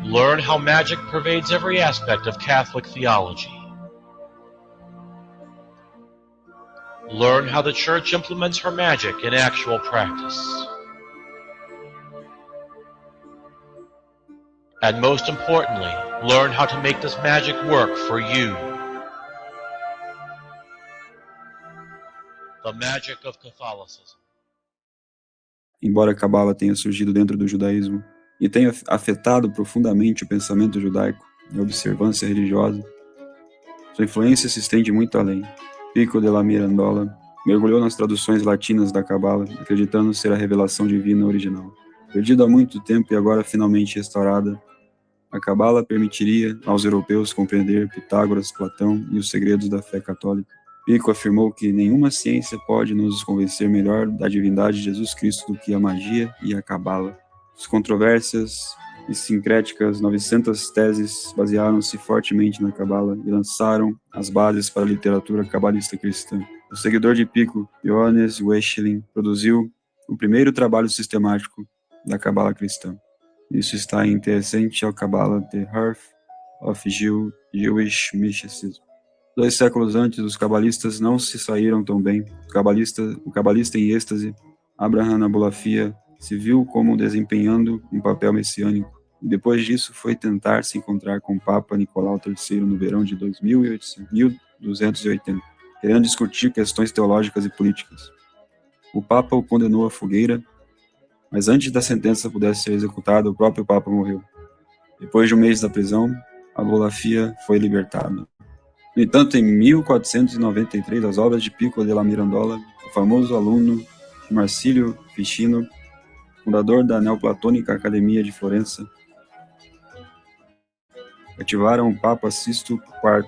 Learn how magic pervades every aspect of Catholic theology. Learn how the Church implements her magic in actual practice. And most importantly, learn how to make this magic work for you. The Magic of Catholicism. Embora a Cabala tenha surgido dentro do judaísmo e tenha afetado profundamente o pensamento judaico e a observância religiosa, sua influência se estende muito além. Pico della Mirandola, mergulhou nas traduções latinas da Cabala, acreditando ser a revelação divina original. Perdida há muito tempo e agora finalmente restaurada, a Cabala permitiria aos europeus compreender Pitágoras, Platão e os segredos da fé católica. Pico afirmou que nenhuma ciência pode nos convencer melhor da divindade de Jesus Cristo do que a magia e a Cabala. As controvérsias e sincréticas 900 teses basearam-se fortemente na Cabala e lançaram as bases para a literatura cabalista cristã. O seguidor de Pico, Johannes Weschling, produziu o primeiro trabalho sistemático da Cabala cristã. Isso está em The Essential Kabbalah, The Heart of Jewish Mysticism. 2 séculos antes, os cabalistas não se saíram tão bem. O cabalista em êxtase, Abraham Abulafia, se viu como desempenhando um papel messiânico. E depois disso, foi tentar se encontrar com o Papa Nicolau III no verão de 1280, querendo discutir questões teológicas e políticas. O Papa o condenou à fogueira, mas antes da sentença pudesse ser executada, o próprio Papa morreu. Depois de um mês da prisão, Abulafia foi libertado. No entanto, em 1493, as obras de Pico della Mirandola, o famoso aluno de Marsilio Ficino, fundador da Neoplatônica Academia de Florença, cativaram o Papa Sisto IV.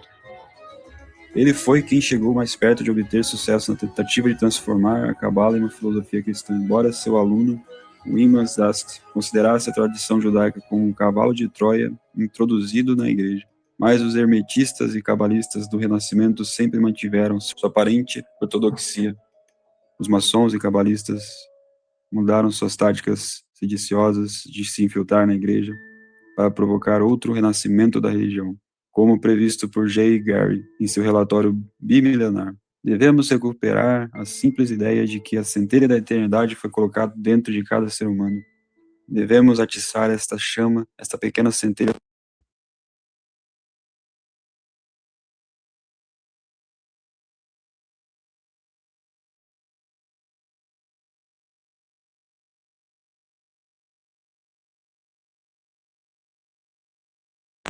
Ele foi quem chegou mais perto de obter sucesso na tentativa de transformar a Cabala em uma filosofia cristã, embora seu aluno, o Imaz Dast, considerasse a tradição judaica como um cavalo de Troia introduzido na igreja. Mas os hermetistas e cabalistas do Renascimento sempre mantiveram sua aparente ortodoxia. Os maçons e cabalistas mudaram suas táticas sediciosas de se infiltrar na igreja para provocar outro renascimento da religião, como previsto por J. Gary em seu relatório bimilenar. Devemos recuperar a simples ideia de que a centelha da eternidade foi colocada dentro de cada ser humano. Devemos atiçar esta chama, esta pequena centelha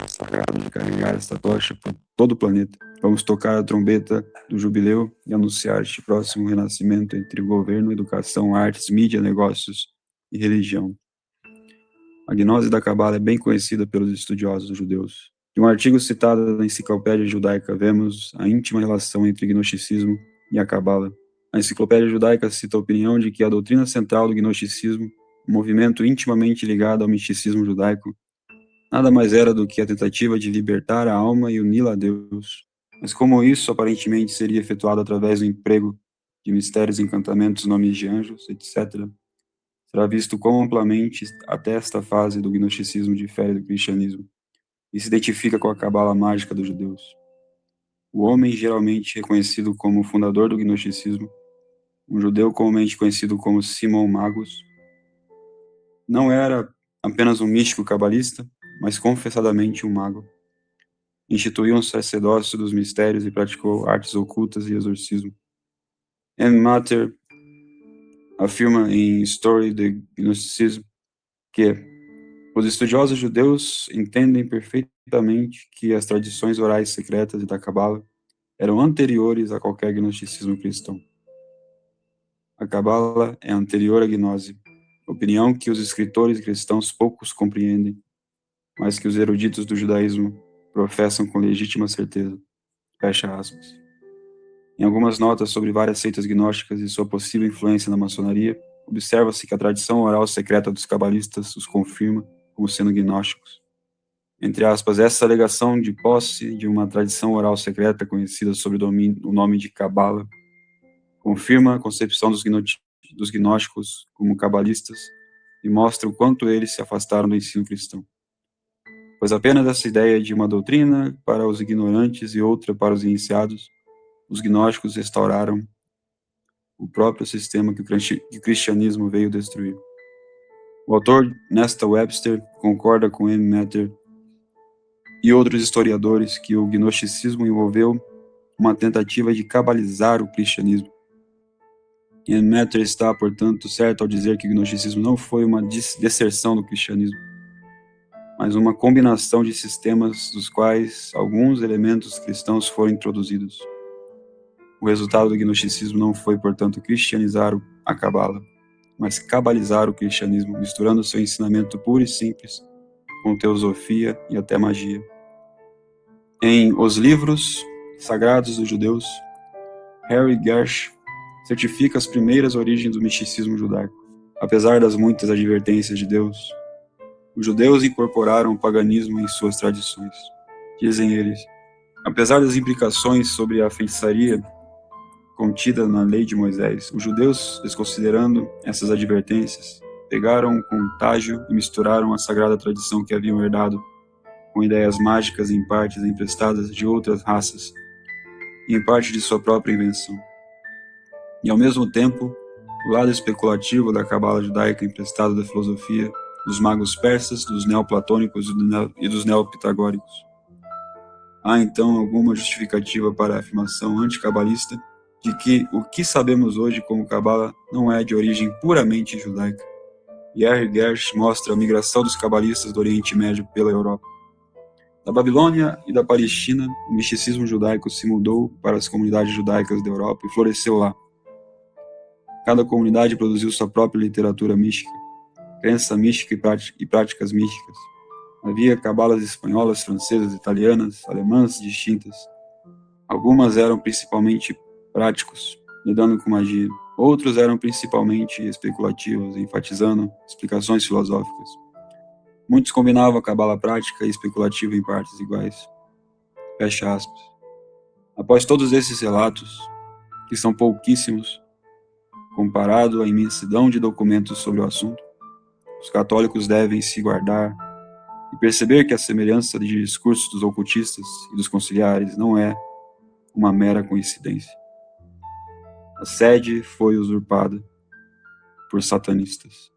sagrado de carregar esta tocha por todo o planeta. Vamos tocar a trombeta do jubileu e anunciar este próximo renascimento entre o governo, educação, artes, mídia, negócios e religião. A gnose da Cabala é bem conhecida pelos estudiosos judeus. Em um artigo citado na Enciclopédia Judaica, vemos a íntima relação entre o gnosticismo e a Cabala. A Enciclopédia Judaica cita a opinião de que a doutrina central do gnosticismo, um movimento intimamente ligado ao misticismo judaico, nada mais era do que a tentativa de libertar a alma e uni-la a Deus. Mas como isso aparentemente seria efetuado através do emprego de mistérios, encantamentos, nomes de anjos, etc., será visto quão amplamente até esta fase do gnosticismo difere do cristianismo e se identifica com a cabala mágica dos judeus. O homem geralmente reconhecido como o fundador do gnosticismo, um judeu comumente conhecido como Simon Magus, não era apenas um místico cabalista, mas confessadamente um mago. Instituiu um sacerdócio dos mistérios e praticou artes ocultas e exorcismo. M. Matter afirma em Story the Gnosticism que os estudiosos judeus entendem perfeitamente que as tradições orais secretas da Cabala eram anteriores a qualquer gnosticismo cristão. A Cabala é anterior à gnose, opinião que os escritores cristãos poucos compreendem, mas que os eruditos do judaísmo professam com legítima certeza. Fecha aspas. Em algumas notas sobre várias seitas gnósticas e sua possível influência na maçonaria, observa-se que a tradição oral secreta dos cabalistas os confirma como sendo gnósticos. Entre aspas, essa alegação de posse de uma tradição oral secreta conhecida sob o nome de Cabala confirma a concepção dos gnósticos como cabalistas e mostra o quanto eles se afastaram do ensino cristão. Pois apenas essa ideia de uma doutrina para os ignorantes e outra para os iniciados, os gnósticos restauraram o próprio sistema que o cristianismo veio destruir. O autor Nesta Webster concorda com M. Matter e outros historiadores que o gnosticismo envolveu uma tentativa de cabalizar o cristianismo. M. Matter está, portanto, certo ao dizer que o gnosticismo não foi uma deserção do cristianismo, mas uma combinação de sistemas dos quais alguns elementos cristãos foram introduzidos. O resultado do gnosticismo não foi, portanto, cristianizar a Cabala, mas cabalizar o cristianismo, misturando seu ensinamento puro e simples com teosofia e até magia. Em Os Livros Sagrados dos Judeus, Harry Gersh certifica as primeiras origens do misticismo judaico. Apesar das muitas advertências de Deus, os judeus incorporaram o paganismo em suas tradições. Dizem eles, apesar das implicações sobre a feitiçaria contida na lei de Moisés, os judeus, desconsiderando essas advertências, pegaram o contágio e misturaram a sagrada tradição que haviam herdado com ideias mágicas em partes emprestadas de outras raças e em parte de sua própria invenção. E ao mesmo tempo, o lado especulativo da cabala judaica emprestado da filosofia dos magos persas, dos neoplatônicos e dos neopitagóricos. Há então alguma justificativa para a afirmação anticabalista de que o que sabemos hoje como cabala não é de origem puramente judaica. E Harry Gersh mostra a migração dos cabalistas do Oriente Médio pela Europa. Da Babilônia e da Palestina, o misticismo judaico se mudou para as comunidades judaicas da Europa e floresceu lá. Cada comunidade produziu sua própria literatura mística, crença mística e práticas místicas. Havia cabalas espanholas, francesas, italianas, alemãs distintas. Algumas eram principalmente práticos, lidando com magia. Outros eram principalmente especulativos, enfatizando explicações filosóficas. Muitos combinavam a cabala prática e especulativa em partes iguais. Fecha aspas. Após todos esses relatos, que são pouquíssimos, comparado à imensidão de documentos sobre o assunto, os católicos devem se guardar e perceber que a semelhança de discursos dos ocultistas e dos conciliares não é uma mera coincidência. A sede foi usurpada por satanistas.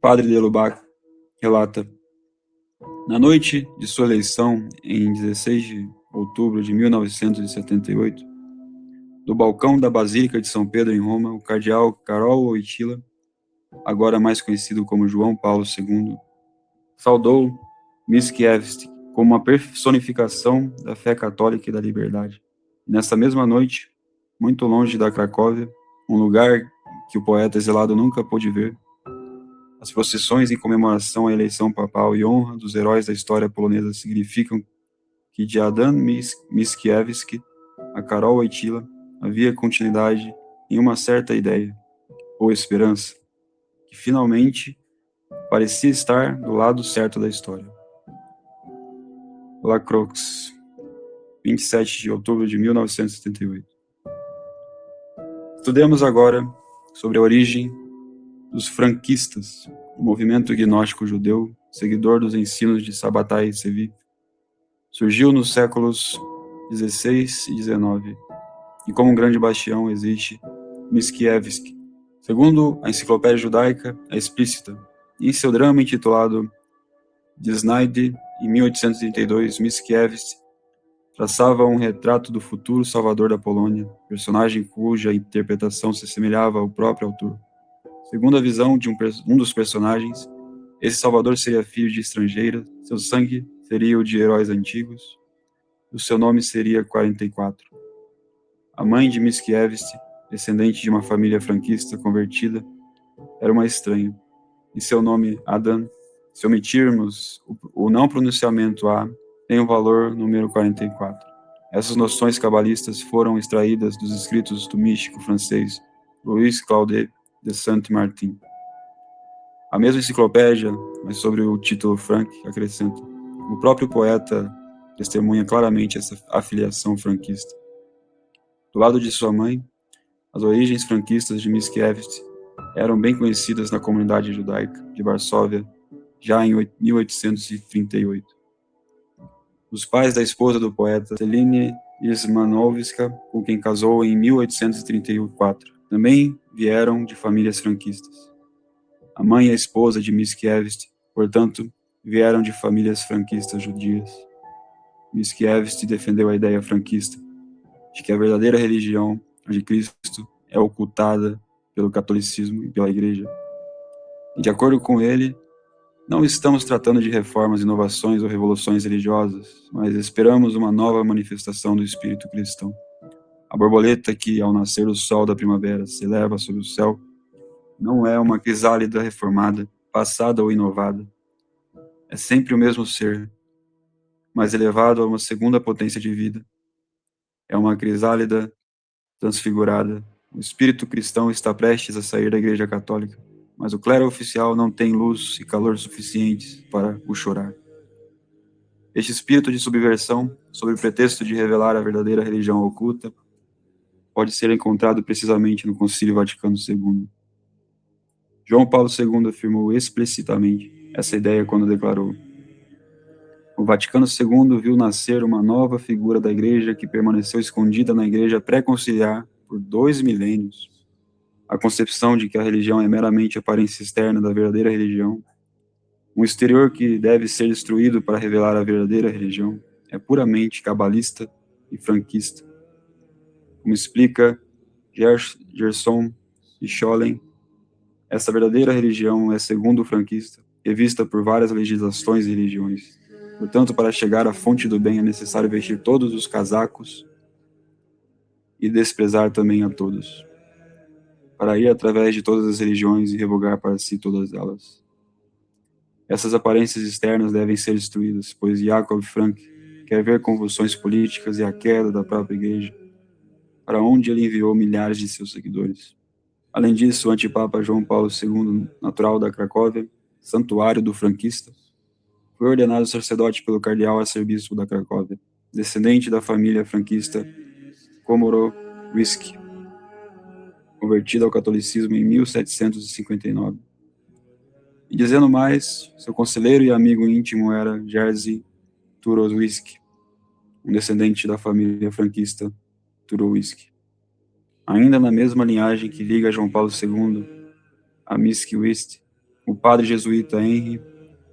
Padre de Lubac relata: na noite de sua eleição, em 16 de outubro de 1978, do balcão da Basílica de São Pedro em Roma, o cardeal Karol Wojtyła, agora mais conhecido como João Paulo II, saudou Mickiewicz como uma personificação da fé católica e da liberdade. E nessa mesma noite, muito longe da Cracóvia, um lugar que o poeta exilado nunca pôde ver, as procissões em comemoração à eleição papal e honra dos heróis da história polonesa significam que de Adam Mickiewicz a Karol Wojtyła havia continuidade em uma certa ideia, ou esperança, que finalmente parecia estar do lado certo da história. Lacroix, 27 de outubro de 1978. Estudemos agora sobre a origem dos franquistas, o movimento gnóstico judeu, seguidor dos ensinos de Sabbatai e Sevi. Surgiu nos séculos XVI e XIX, e como um grande bastião existe Mickiewicz. Segundo a Enciclopédia Judaica, é explícita. Em seu drama intitulado Desnaide, em 1832, Mickiewicz traçava um retrato do futuro salvador da Polônia, personagem cuja interpretação se assemelhava ao próprio autor. Segundo a visão de um dos personagens, esse salvador seria filho de estrangeira, seu sangue seria o de heróis antigos, e o seu nome seria 44. A mãe de Mickiewicz, descendente de uma família franquista convertida, era uma estranha, e seu nome Adam, se omitirmos o não pronunciamento A, tem o valor número 44. Essas noções cabalistas foram extraídas dos escritos do místico francês Louis Claude de Saint-Martin. A mesma enciclopédia, mas sobre o título Frank, acrescenta: o próprio poeta testemunha claramente essa afiliação franquista. Do lado de sua mãe, as origens franquistas de Mickiewicz eram bem conhecidas na comunidade judaica de Varsóvia já em 1838. Os pais da esposa do poeta, Celine Ismanowska, com quem casou em 1834, também vieram de famílias franquistas. A mãe e a esposa de Mickiewicz, portanto, vieram de famílias franquistas judias. Mickiewicz defendeu a ideia franquista de que a verdadeira religião, a de Cristo, é ocultada pelo catolicismo e pela Igreja. E, de acordo com ele, não estamos tratando de reformas, inovações ou revoluções religiosas, mas esperamos uma nova manifestação do espírito cristão. A borboleta que, ao nascer do sol da primavera, se eleva sobre o céu, não é uma crisálida reformada, passada ou inovada. É sempre o mesmo ser, mas elevado a uma segunda potência de vida. É uma crisálida transfigurada. O espírito cristão está prestes a sair da Igreja Católica, mas o clero oficial não tem luz e calor suficientes para o chorar. Este espírito de subversão, sob o pretexto de revelar a verdadeira religião oculta, pode ser encontrado precisamente no Concílio Vaticano II. João Paulo II afirmou explicitamente essa ideia quando declarou: o Vaticano II viu nascer uma nova figura da Igreja que permaneceu escondida na Igreja pré-conciliar por 2 milênios. A concepção de que a religião é meramente a aparência externa da verdadeira religião, um exterior que deve ser destruído para revelar a verdadeira religião, é puramente cabalista e franquista. Como explica Gerson e Scholem, essa verdadeira religião é, segundo o franquista, revista por várias legislações e religiões. Portanto, para chegar à fonte do bem é necessário vestir todos os casacos e desprezar também a todos, para ir através de todas as religiões e revogar para si todas elas. Essas aparências externas devem ser destruídas, pois Jacob Frank quer ver convulsões políticas e a queda da própria Igreja, para onde ele enviou milhares de seus seguidores. Além disso, o antipapa João Paulo II, natural da Cracóvia, santuário do franquista, foi ordenado sacerdote pelo cardeal arcebispo da Cracóvia, descendente da família franquista Komorowski, convertido ao catolicismo em 1759. E dizendo mais, seu conselheiro e amigo íntimo era Jerzy Turowiecki, um descendente da família franquista Turowiecki. Ainda na mesma linhagem que liga João Paulo II a Mickiewicz, o padre jesuíta Henry,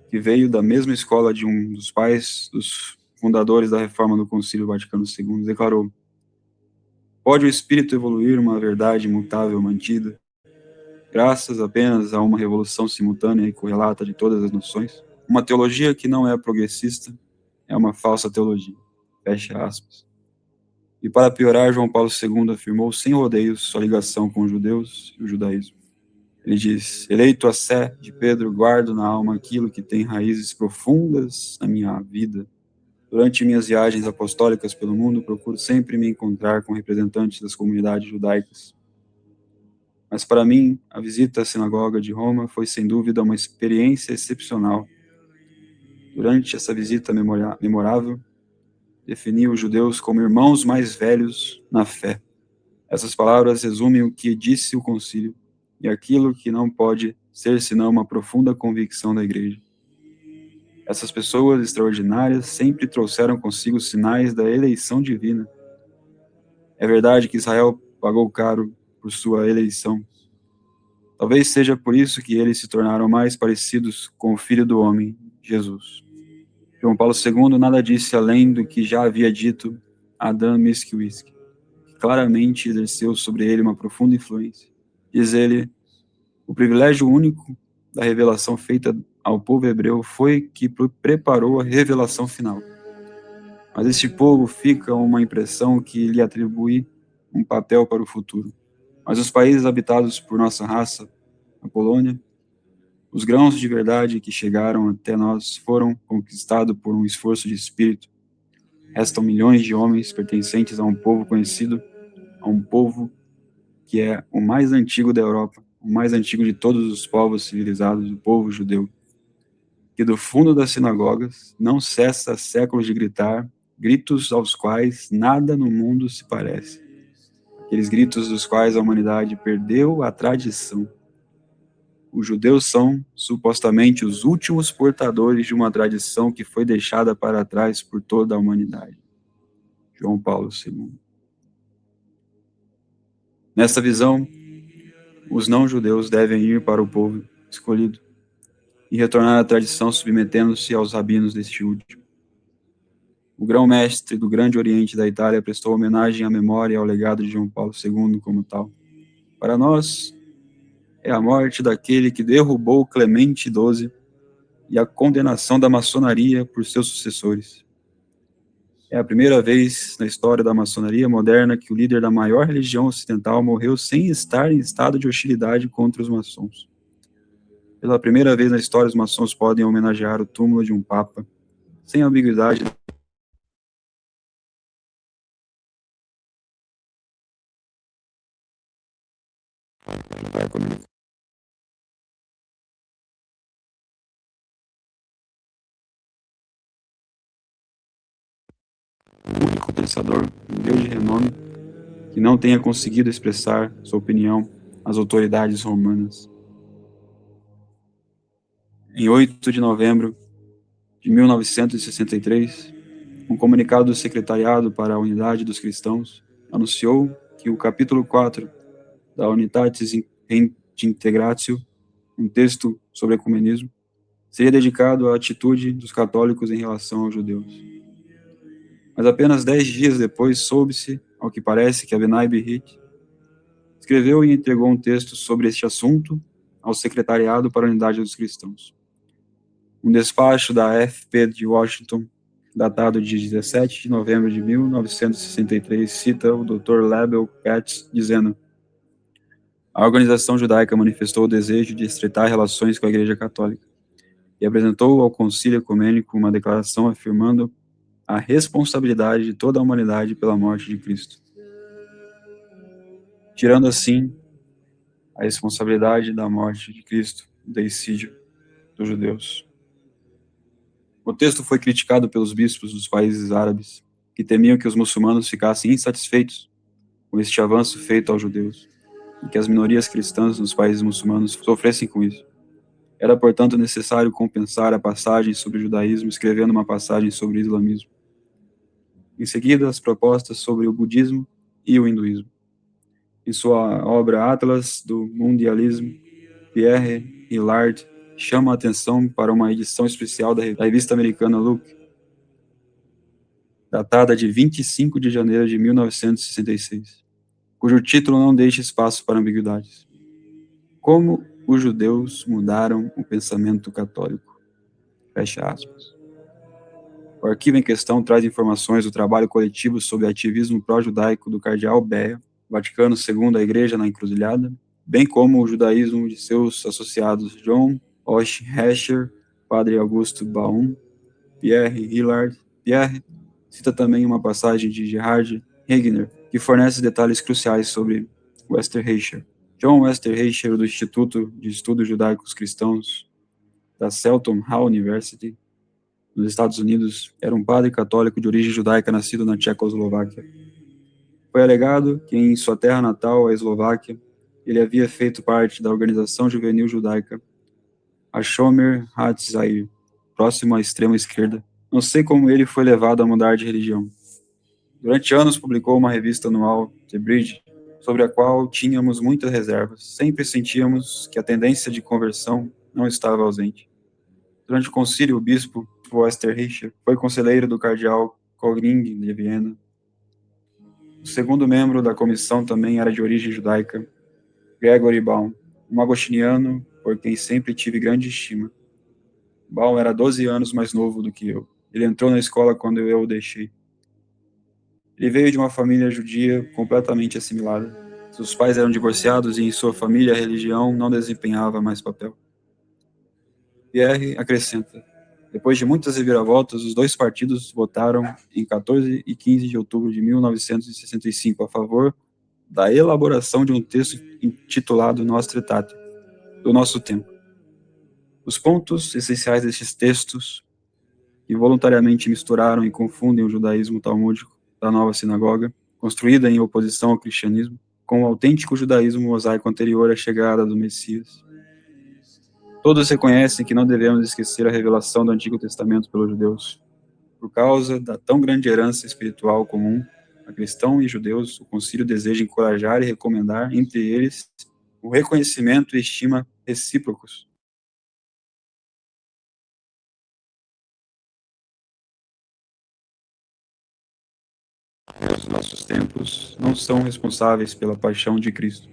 que veio da mesma escola de um dos pais dos fundadores da reforma do Concílio Vaticano II, declarou: pode o espírito evoluir uma verdade imutável mantida, graças apenas a uma revolução simultânea e correlata de todas as noções? Uma teologia que não é progressista é uma falsa teologia. Fecha aspas. E para piorar, João Paulo II afirmou sem rodeios sua ligação com os judeus e o judaísmo. Ele diz: eleito a sé de Pedro, guardo na alma aquilo que tem raízes profundas na minha vida. Durante minhas viagens apostólicas pelo mundo, procuro sempre me encontrar com representantes das comunidades judaicas. Mas para mim, a visita à sinagoga de Roma foi sem dúvida uma experiência excepcional. Durante essa visita memorável, defini os judeus como irmãos mais velhos na fé. Essas palavras resumem o que disse o concílio e aquilo que não pode ser senão uma profunda convicção da igreja. Essas pessoas extraordinárias sempre trouxeram consigo sinais da eleição divina. É verdade que Israel pagou caro por sua eleição. Talvez seja por isso que eles se tornaram mais parecidos com o Filho do Homem, Jesus. João Paulo II nada disse além do que já havia dito Adam Mickiewicz, que claramente exerceu sobre ele uma profunda influência. Diz ele, o privilégio único da revelação feita ao povo hebreu foi que preparou a revelação final. Mas este povo fica uma impressão que lhe atribui um papel para o futuro. Mas os países habitados por nossa raça, a Polônia, os grãos de verdade que chegaram até nós foram conquistados por um esforço de espírito. Restam milhões de homens pertencentes a um povo conhecido, a um povo que é o mais antigo da Europa, o mais antigo de todos os povos civilizados, o povo judeu, que do fundo das sinagogas não cessa há séculos de gritar, gritos aos quais nada no mundo se parece. Aqueles gritos dos quais a humanidade perdeu a tradição. Os judeus são, supostamente, os últimos portadores de uma tradição que foi deixada para trás por toda a humanidade. João Paulo II. Nessa visão, os não-judeus devem ir para o povo escolhido e retornar à tradição submetendo-se aos rabinos deste último. O grão-mestre do Grande Oriente da Itália prestou homenagem à memória e ao legado de João Paulo II como tal. Para nós, é a morte daquele que derrubou Clemente XII e a condenação da maçonaria por seus sucessores. É a primeira vez na história da maçonaria moderna que o líder da maior religião ocidental morreu sem estar em estado de hostilidade contra os maçons. Pela primeira vez na história, os maçons podem homenagear o túmulo de um papa, sem ambiguidade. O único pensador, um Deus de renome, que não tenha conseguido expressar sua opinião às autoridades romanas. Em 8 de novembro de 1963, um comunicado do Secretariado para a Unidade dos Cristãos anunciou que o capítulo 4 da Unitatis Integratio, um texto sobre ecumenismo, seria dedicado à atitude dos católicos em relação aos judeus. Mas apenas 10 dias depois soube-se, ao que parece, que Abinai Birrit escreveu e entregou um texto sobre este assunto ao Secretariado para a Unidade dos Cristãos. Um despacho da AFP de Washington, datado de 17 de novembro de 1963, cita o Dr. Label Katz dizendo: a organização judaica manifestou o desejo de estreitar relações com a Igreja Católica e apresentou ao Concílio Ecumênico uma declaração afirmando a responsabilidade de toda a humanidade pela morte de Cristo, tirando assim a responsabilidade da morte de Cristo, do deicídio dos judeus. O texto foi criticado pelos bispos dos países árabes, que temiam que os muçulmanos ficassem insatisfeitos com este avanço feito aos judeus, e que as minorias cristãs nos países muçulmanos sofressem com isso. Era, portanto, necessário compensar a passagem sobre o judaísmo escrevendo uma passagem sobre o islamismo. Em seguida, as propostas sobre o budismo e o hinduísmo. Em sua obra Atlas do Mundialismo, Pierre Hillard chama a atenção para uma edição especial da revista americana Look, datada de 25 de janeiro de 1966, cujo título não deixa espaço para ambiguidades. Como os judeus mudaram o pensamento católico. Fecha aspas. O arquivo em questão traz informações do trabalho coletivo sobre ativismo pró-judaico do cardeal Beia, Vaticano II, a Igreja na Encruzilhada, bem como o judaísmo de seus associados John Osh Herscher, Padre Augusto Baum, Pierre Hillard. Pierre cita também uma passagem de Gerhard Hegner, que fornece detalhes cruciais sobre Westerrecher. John Westerreicher, do Instituto de Estudos Judaicos Cristãos da Seton Hall University, nos Estados Unidos, era um padre católico de origem judaica nascido na Tchecoslováquia. Foi alegado que em sua terra natal, a Eslováquia, ele havia feito parte da organização juvenil judaica, a Shomer Hatzair, próximo à extrema esquerda. Não sei como ele foi levado a mudar de religião. Durante anos publicou uma revista anual, The Bridge, sobre a qual tínhamos muitas reservas. Sempre sentíamos que a tendência de conversão não estava ausente. Durante o concílio, o bispo Westerreicher foi conselheiro do cardeal Kogring de Viena. O segundo membro da comissão também era de origem judaica, Gregory Baum, um agostiniano por quem sempre tive grande estima. Baum era 12 anos mais novo do que eu. Ele entrou na escola quando eu o deixei. Ele veio de uma família judia completamente assimilada. Seus pais eram divorciados e em sua família a religião não desempenhava mais papel. Pierre acrescenta: depois de muitas reviravoltas, os dois partidos votaram em 14 e 15 de outubro de 1965 a favor da elaboração de um texto intitulado Nostra Aetate, do nosso tempo. Os pontos essenciais destes textos, que voluntariamente misturaram e confundem o judaísmo talmúdico da nova sinagoga, construída em oposição ao cristianismo, com o autêntico judaísmo mosaico anterior à chegada do Messias. Todos reconhecem que não devemos esquecer a revelação do Antigo Testamento pelos judeus. Por causa da tão grande herança espiritual comum a cristãos e judeus, o concílio deseja encorajar e recomendar entre eles o reconhecimento e estima recíprocos. Os nossos tempos não são responsáveis pela paixão de Cristo.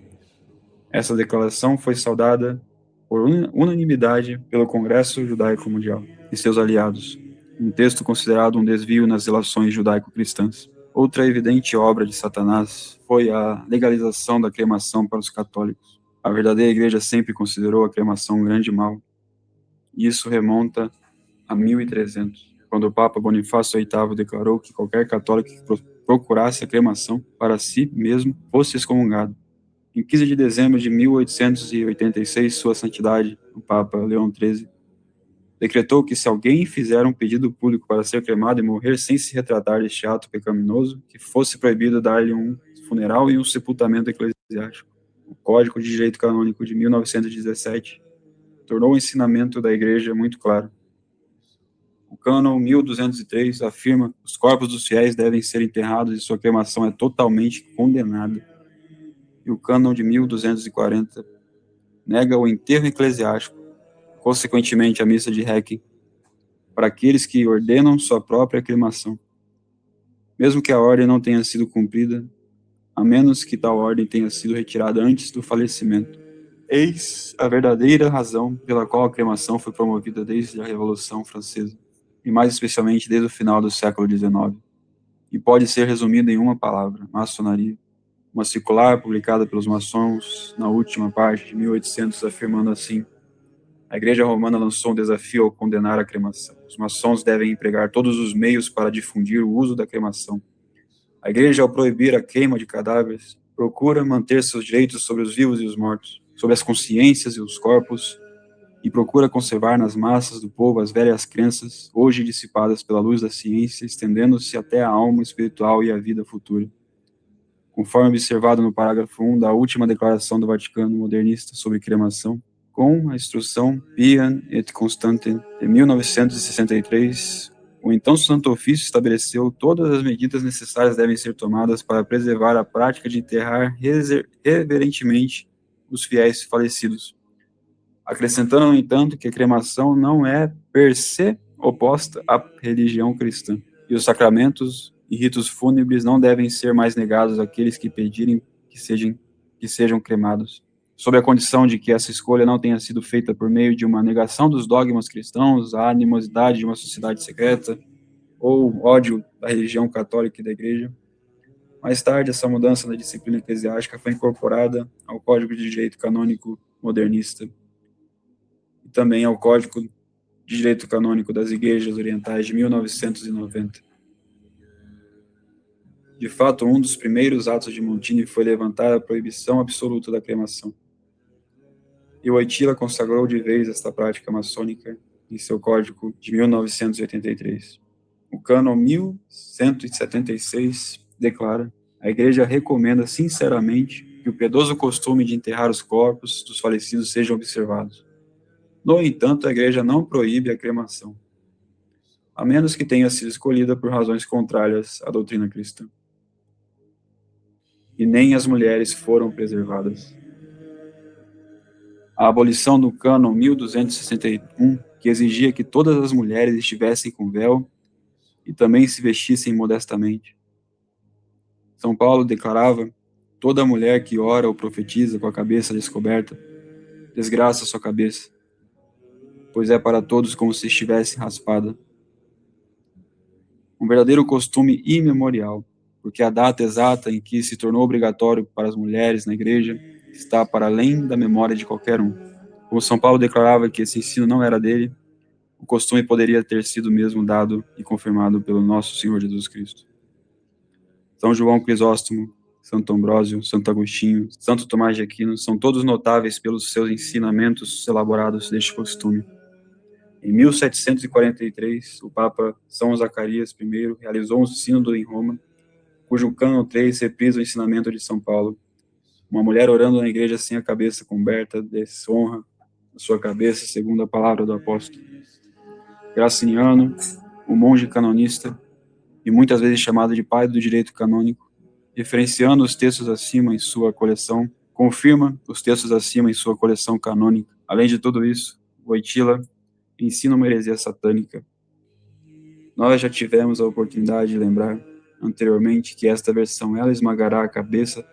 Essa declaração foi saudada por unanimidade pelo Congresso Judaico Mundial e seus aliados, um texto considerado um desvio nas relações judaico-cristãs. Outra evidente obra de Satanás foi a legalização da cremação para os católicos. A verdadeira igreja sempre considerou a cremação um grande mal. Isso remonta a 1300, quando o Papa Bonifácio VIII declarou que qualquer católico que procurasse a cremação para si mesmo fosse excomungado. Em 15 de dezembro de 1886, Sua Santidade, o Papa Leão XIII, decretou que se alguém fizer um pedido público para ser cremado e morrer sem se retratar deste ato pecaminoso, que fosse proibido dar-lhe um funeral e um sepultamento eclesiástico. O Código de Direito Canônico de 1917 tornou o ensinamento da Igreja muito claro. O cânon 1203 afirma que os corpos dos fiéis devem ser enterrados e sua cremação é totalmente condenada. E o cânon de 1240 nega o enterro eclesiástico, consequentemente a missa de Requiem, para aqueles que ordenam sua própria cremação, mesmo que a ordem não tenha sido cumprida, a menos que tal ordem tenha sido retirada antes do falecimento. Eis a verdadeira razão pela qual a cremação foi promovida desde a Revolução Francesa, e mais especialmente desde o final do século XIX, e pode ser resumida em uma palavra: maçonaria. Uma circular publicada pelos maçons na última parte de 1800, afirmando assim: a Igreja Romana lançou um desafio ao condenar a cremação. Os maçons devem empregar todos os meios para difundir o uso da cremação. A Igreja, ao proibir a queima de cadáveres, procura manter seus direitos sobre os vivos e os mortos, sobre as consciências e os corpos, e procura conservar nas massas do povo as velhas crenças, hoje dissipadas pela luz da ciência, estendendo-se até a alma espiritual e a vida futura. Conforme observado no parágrafo 1 da última declaração do Vaticano modernista sobre cremação, com a instrução Pian et Constantin de 1963, o então Santo Ofício estabeleceu todas as medidas necessárias devem ser tomadas para preservar a prática de enterrar reverentemente os fiéis falecidos, acrescentando, no entanto, que a cremação não é per se oposta à religião cristã, e os sacramentos e ritos fúnebres não devem ser mais negados àqueles que pedirem que sejam cremados, sob a condição de que essa escolha não tenha sido feita por meio de uma negação dos dogmas cristãos, a animosidade de uma sociedade secreta, ou ódio da religião católica e da Igreja. Mais tarde, essa mudança na disciplina eclesiástica foi incorporada ao Código de Direito Canônico Modernista e também ao Código de Direito Canônico das Igrejas Orientais de 1990. De fato, um dos primeiros atos de Montini foi levantar a proibição absoluta da cremação. E Wojtyła consagrou de vez esta prática maçônica em seu código de 1983. O cânon 1176 declara: a Igreja recomenda sinceramente que o piedoso costume de enterrar os corpos dos falecidos sejam observados. No entanto, a Igreja não proíbe a cremação, a menos que tenha sido escolhida por razões contrárias à doutrina cristã. E nem as mulheres foram preservadas. A abolição do cânon 1261, que exigia que todas as mulheres estivessem com véu e também se vestissem modestamente. São Paulo declarava: toda mulher que ora ou profetiza com a cabeça descoberta, desgraça sua cabeça, pois é para todos como se estivesse raspada. Um verdadeiro costume imemorial, porque a data exata em que se tornou obrigatório para as mulheres na igreja está para além da memória de qualquer um. Como São Paulo declarava que esse ensino não era dele, o costume poderia ter sido mesmo dado e confirmado pelo nosso Senhor Jesus Cristo. São João Crisóstomo, Santo Ambrósio, Santo Agostinho, Santo Tomás de Aquino são todos notáveis pelos seus ensinamentos elaborados deste costume. Em 1743, o Papa São Zacarias I realizou um sínodo em Roma, cujo cânon 3 reprisa o ensinamento de São Paulo. Uma mulher orando na igreja sem a cabeça coberta desonra a sua cabeça, segundo a palavra do apóstolo. Graciniano, o monge canonista, e muitas vezes chamado de pai do direito canônico, referenciando os textos acima em sua coleção, confirma os textos acima em sua coleção canônica. Além de tudo isso, Wojtyła ensina uma heresia satânica. Nós já tivemos a oportunidade de lembrar anteriormente que esta versão, ela esmagará a cabeça,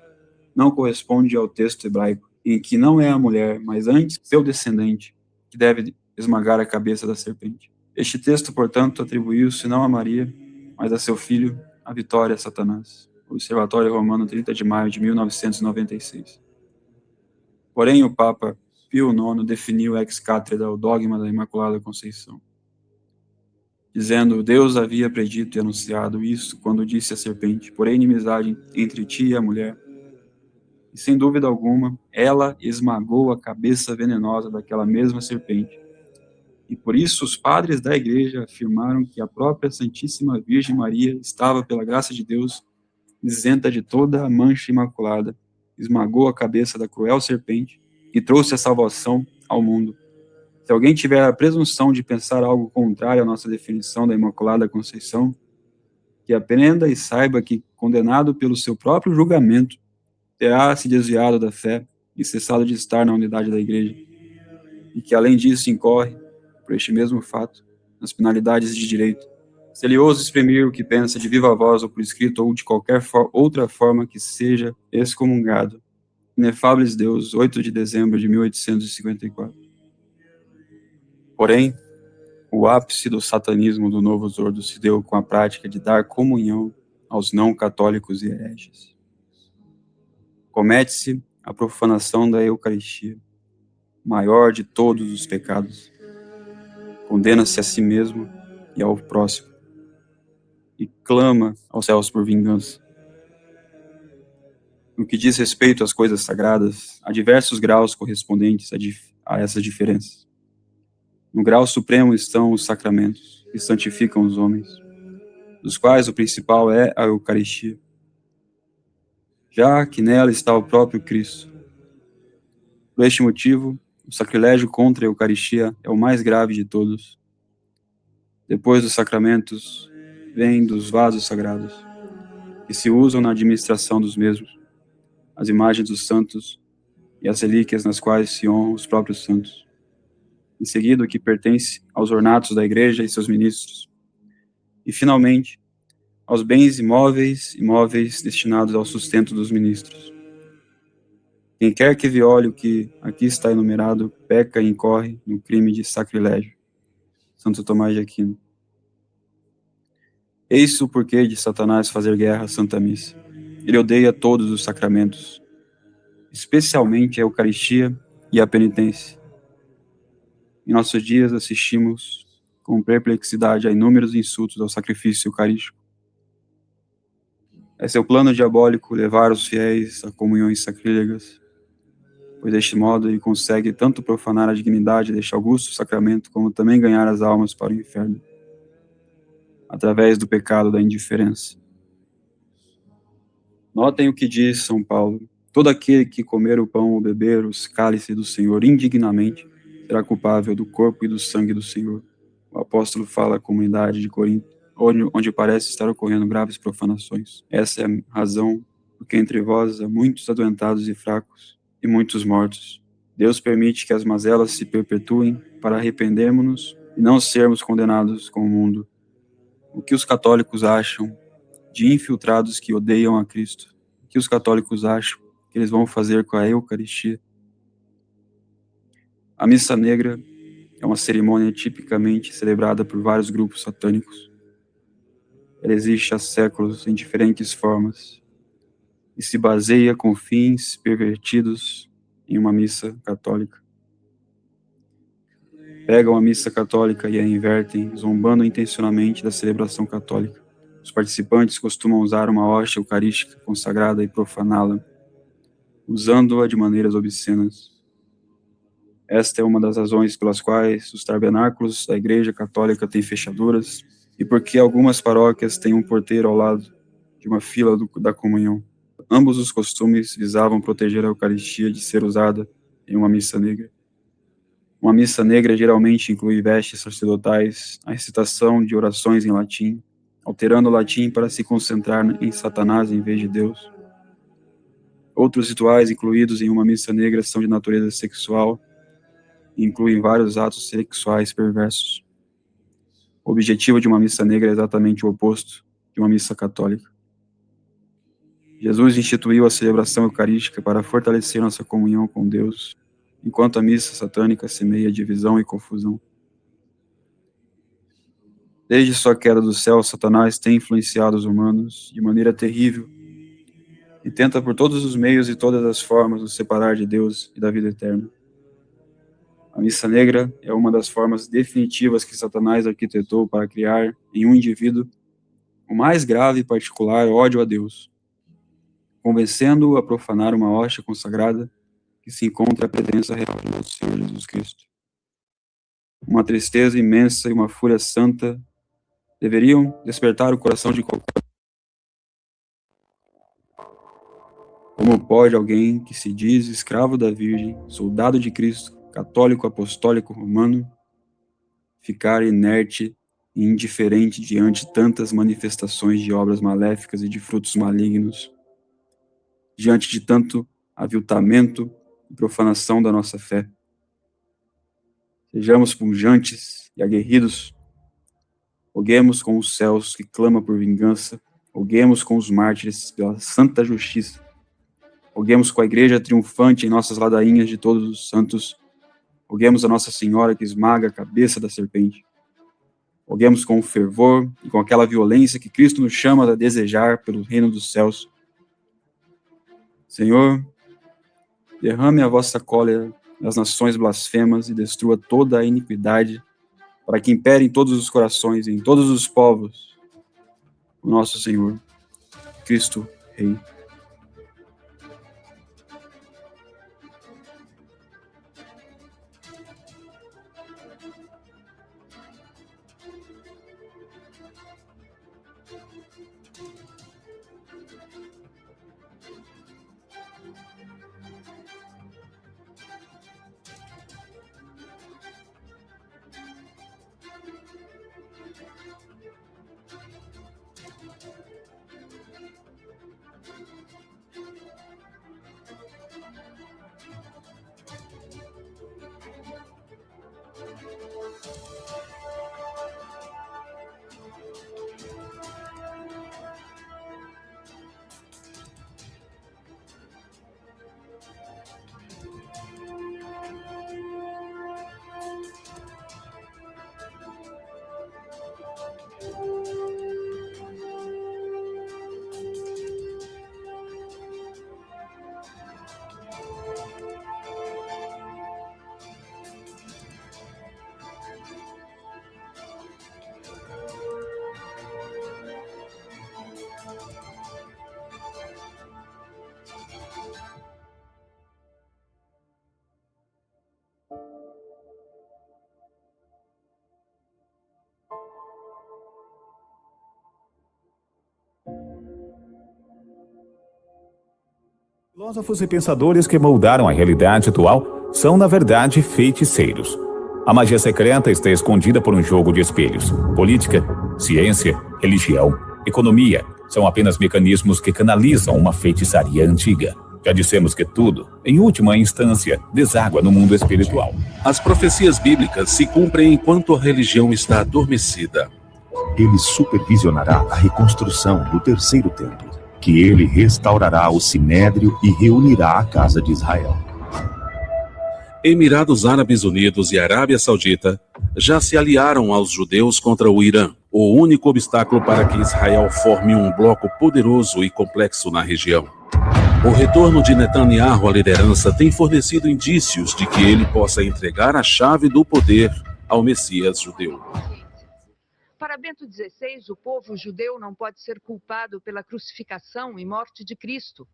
não corresponde ao texto hebraico, em que não é a mulher, mas antes seu descendente, que deve esmagar a cabeça da serpente. Este texto, portanto, atribuiu-se não a Maria, mas a seu filho, a vitória a Satanás. Observatório Romano, 30 de maio de 1996. Porém, o Papa Pio IX definiu ex cátedra o dogma da Imaculada Conceição, dizendo: Deus havia predito e anunciado isso quando disse à serpente: porém, inimizade entre ti e a mulher. E, sem dúvida alguma, ela esmagou a cabeça venenosa daquela mesma serpente. E por isso os padres da Igreja afirmaram que a própria Santíssima Virgem Maria estava, pela graça de Deus, isenta de toda a mancha imaculada, esmagou a cabeça da cruel serpente e trouxe a salvação ao mundo. Se alguém tiver a presunção de pensar algo contrário à nossa definição da Imaculada Conceição, que aprenda e saiba que, condenado pelo seu próprio julgamento, terá se desviado da fé e cessado de estar na unidade da Igreja, e que, além disso, incorre, por este mesmo fato, nas penalidades de direito. Se ele ousa exprimir o que pensa de viva voz ou por escrito ou de qualquer outra forma que seja excomungado. Inefables Deus, 8 de dezembro de 1854. Porém, o ápice do satanismo do Novo Zordo se deu com a prática de dar comunhão aos não católicos e hereges. Comete-se a profanação da Eucaristia, maior de todos os pecados. Condena-se a si mesmo e ao próximo, e clama aos céus por vingança. No que diz respeito às coisas sagradas, há diversos graus correspondentes a essas diferenças. No grau supremo estão os sacramentos, que santificam os homens, dos quais o principal é a Eucaristia, já que nela está o próprio Cristo. Por este motivo, o sacrilégio contra a Eucaristia é o mais grave de todos. Depois dos sacramentos, vem dos vasos sagrados, que se usam na administração dos mesmos, as imagens dos santos e as relíquias nas quais se honram os próprios santos. Em seguida, o que pertence aos ornatos da Igreja e seus ministros. E, finalmente, aos bens imóveis destinados ao sustento dos ministros. Quem quer que viole o que aqui está enumerado, peca e incorre no crime de sacrilégio. Santo Tomás de Aquino. Eis o porquê de Satanás fazer guerra à Santa Missa. Ele odeia todos os sacramentos, especialmente a Eucaristia e a penitência. Em nossos dias assistimos com perplexidade a inúmeros insultos ao sacrifício eucarístico. É seu plano diabólico levar os fiéis a comunhões sacrílegas, pois deste modo ele consegue tanto profanar a dignidade deste augusto sacramento, como também ganhar as almas para o inferno, através do pecado da indiferença. Notem o que diz São Paulo: todo aquele que comer o pão ou beber os cálices do Senhor indignamente será culpável do corpo e do sangue do Senhor. O apóstolo fala à comunidade de Corinto, onde parece estar ocorrendo graves profanações. Essa é a razão porque entre vós há muitos adoentados e fracos, e muitos mortos. Deus permite que as mazelas se perpetuem para arrependermos-nos e não sermos condenados com o mundo. O que os católicos acham de infiltrados que odeiam a Cristo? O que os católicos acham que eles vão fazer com a Eucaristia? A Missa Negra é uma cerimônia tipicamente celebrada por vários grupos satânicos. Ela existe há séculos em diferentes formas e se baseia com fins pervertidos em uma missa católica. Pegam a missa católica e a invertem, zombando intencionalmente da celebração católica. Os participantes costumam usar uma hóstia eucarística consagrada e profaná-la, usando-a de maneiras obscenas. Esta é uma das razões pelas quais os tabernáculos da Igreja Católica têm fechaduras e porque algumas paróquias têm um porteiro ao lado de uma fila da comunhão. Ambos os costumes visavam proteger a Eucaristia de ser usada em uma missa negra. Uma missa negra geralmente inclui vestes sacerdotais, a recitação de orações em latim, alterando o latim para se concentrar em Satanás em vez de Deus. Outros rituais incluídos em uma missa negra são de natureza sexual e incluem vários atos sexuais perversos. O objetivo de uma missa negra é exatamente o oposto de uma missa católica. Jesus instituiu a celebração eucarística para fortalecer nossa comunhão com Deus, enquanto a missa satânica semeia divisão e confusão. Desde sua queda do céu, Satanás tem influenciado os humanos de maneira terrível e tenta por todos os meios e todas as formas nos separar de Deus e da vida eterna. A missa negra é uma das formas definitivas que Satanás arquitetou para criar em um indivíduo o mais grave e particular ódio a Deus, convencendo-o a profanar uma hóstia consagrada que se encontra a presença real de nosso Senhor Jesus Cristo. Uma tristeza imensa e uma fúria santa deveriam despertar o coração de qualquer. Como pode alguém que se diz escravo da Virgem, soldado de Cristo, católico apostólico romano, ficar inerte e indiferente diante de tantas manifestações de obras maléficas e de frutos malignos, diante de tanto aviltamento e profanação da nossa fé? Sejamos pujantes e aguerridos, roguemos com os céus que clama por vingança, roguemos com os mártires pela santa justiça, roguemos com a igreja triunfante em nossas ladainhas de todos os santos, roguemos a Nossa Senhora que esmaga a cabeça da serpente, roguemos com fervor e com aquela violência que Cristo nos chama a desejar pelo reino dos céus. Senhor, derrame a vossa cólera nas nações blasfemas e destrua toda a iniquidade, para que impere em todos os corações e em todos os povos o nosso Senhor, Cristo Rei. Filósofos e pensadores que moldaram a realidade atual são, na verdade, feiticeiros. A magia secreta está escondida por um jogo de espelhos. Política, ciência, religião, economia são apenas mecanismos que canalizam uma feitiçaria antiga. Já dissemos que tudo, em última instância, deságua no mundo espiritual. As profecias bíblicas se cumprem enquanto a religião está adormecida. Ele supervisionará a reconstrução do terceiro templo, que ele restaurará o Sinédrio e reunirá a casa de Israel. Emirados Árabes Unidos e Arábia Saudita já se aliaram aos judeus contra o Irã, o único obstáculo para que Israel forme um bloco poderoso e complexo na região. O retorno de Netanyahu à liderança tem fornecido indícios de que ele possa entregar a chave do poder ao Messias judeu. Para Bento XVI, o povo judeu não pode ser culpado pela crucificação e morte de Cristo.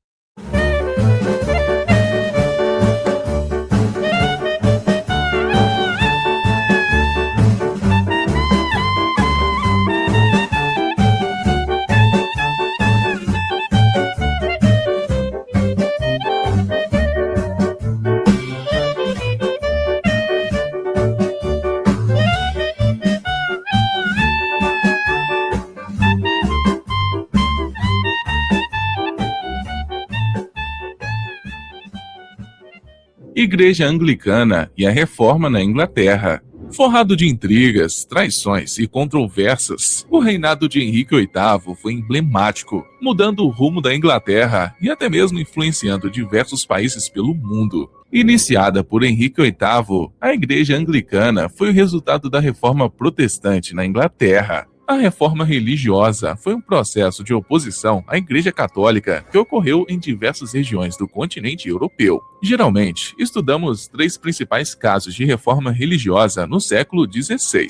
Igreja Anglicana e a Reforma na Inglaterra. Forrado de intrigas, traições e controvérsias, o reinado de Henrique VIII foi emblemático, mudando o rumo da Inglaterra e até mesmo influenciando diversos países pelo mundo. Iniciada por Henrique VIII, a Igreja Anglicana foi o resultado da Reforma Protestante na Inglaterra. A reforma religiosa foi um processo de oposição à Igreja Católica que ocorreu em diversas regiões do continente europeu. Geralmente, estudamos 3 principais casos de reforma religiosa no século XVI: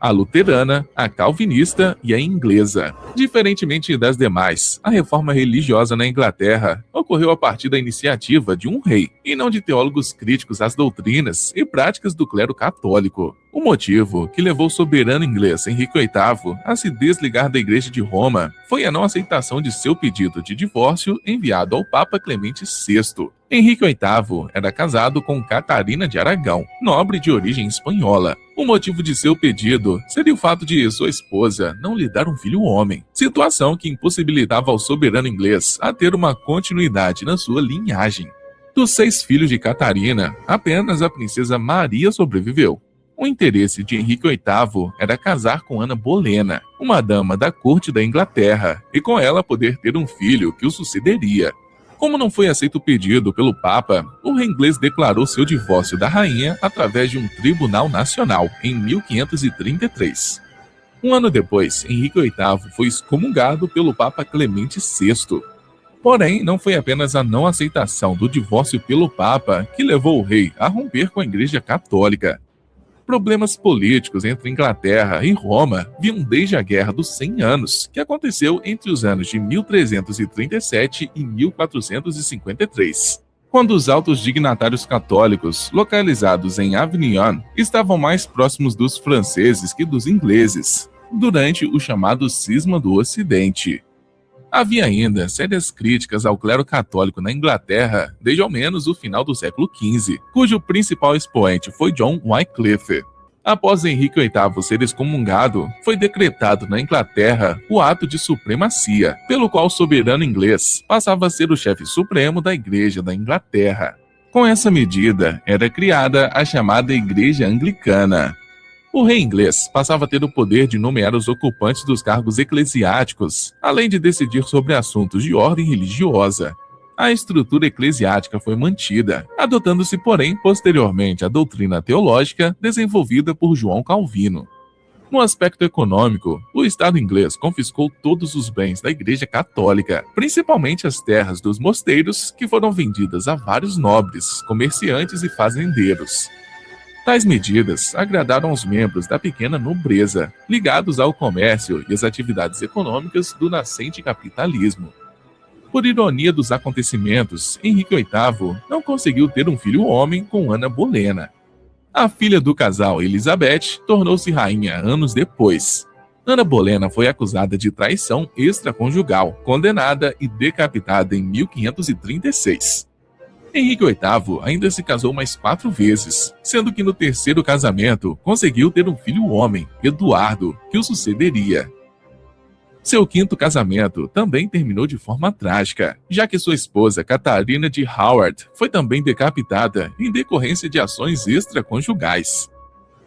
a luterana, a calvinista e a inglesa. Diferentemente das demais, a reforma religiosa na Inglaterra ocorreu a partir da iniciativa de um rei, e não de teólogos críticos às doutrinas e práticas do clero católico. O motivo que levou o soberano inglês Henrique VIII a se desligar da Igreja de Roma foi a não aceitação de seu pedido de divórcio enviado ao Papa Clemente VI. Henrique VIII era casado com Catarina de Aragão, nobre de origem espanhola. O motivo de seu pedido seria o fato de sua esposa não lhe dar um filho homem, situação que impossibilitava ao soberano inglês a ter uma continuidade na sua linhagem. Dos 6 filhos de Catarina, apenas a princesa Maria sobreviveu. O interesse de Henrique VIII era casar com Ana Bolena, uma dama da corte da Inglaterra, e com ela poder ter um filho que o sucederia. Como não foi aceito o pedido pelo Papa, o rei inglês declarou seu divórcio da rainha através de um tribunal nacional, em 1533. Um ano depois, Henrique VIII foi excomungado pelo Papa Clemente VI. Porém, não foi apenas a não aceitação do divórcio pelo Papa que levou o rei a romper com a Igreja Católica. Problemas políticos entre Inglaterra e Roma vinham desde a Guerra dos 100 Anos, que aconteceu entre os anos de 1337 e 1453, quando os altos dignatários católicos, localizados em Avignon, estavam mais próximos dos franceses que dos ingleses, durante o chamado Cisma do Ocidente. Havia ainda sérias críticas ao clero católico na Inglaterra desde ao menos o final do século XV, cujo principal expoente foi John Wycliffe. Após Henrique VIII ser excomungado, foi decretado na Inglaterra o ato de supremacia, pelo qual o soberano inglês passava a ser o chefe supremo da Igreja da Inglaterra. Com essa medida, era criada a chamada Igreja Anglicana. O rei inglês passava a ter o poder de nomear os ocupantes dos cargos eclesiásticos, além de decidir sobre assuntos de ordem religiosa. A estrutura eclesiástica foi mantida, adotando-se, porém, posteriormente a doutrina teológica desenvolvida por João Calvino. No aspecto econômico, o Estado inglês confiscou todos os bens da Igreja Católica, principalmente as terras dos mosteiros, que foram vendidas a vários nobres, comerciantes e fazendeiros. Tais medidas agradaram aos membros da pequena nobreza, ligados ao comércio e às atividades econômicas do nascente capitalismo. Por ironia dos acontecimentos, Henrique VIII não conseguiu ter um filho homem com Ana Bolena. A filha do casal, Elizabeth, tornou-se rainha anos depois. Ana Bolena foi acusada de traição extraconjugal, condenada e decapitada em 1536. Henrique VIII ainda se casou mais 4 vezes, sendo que no terceiro casamento conseguiu ter um filho homem, Eduardo, que o sucederia. Seu quinto casamento também terminou de forma trágica, já que sua esposa Catarina de Howard foi também decapitada em decorrência de ações extraconjugais.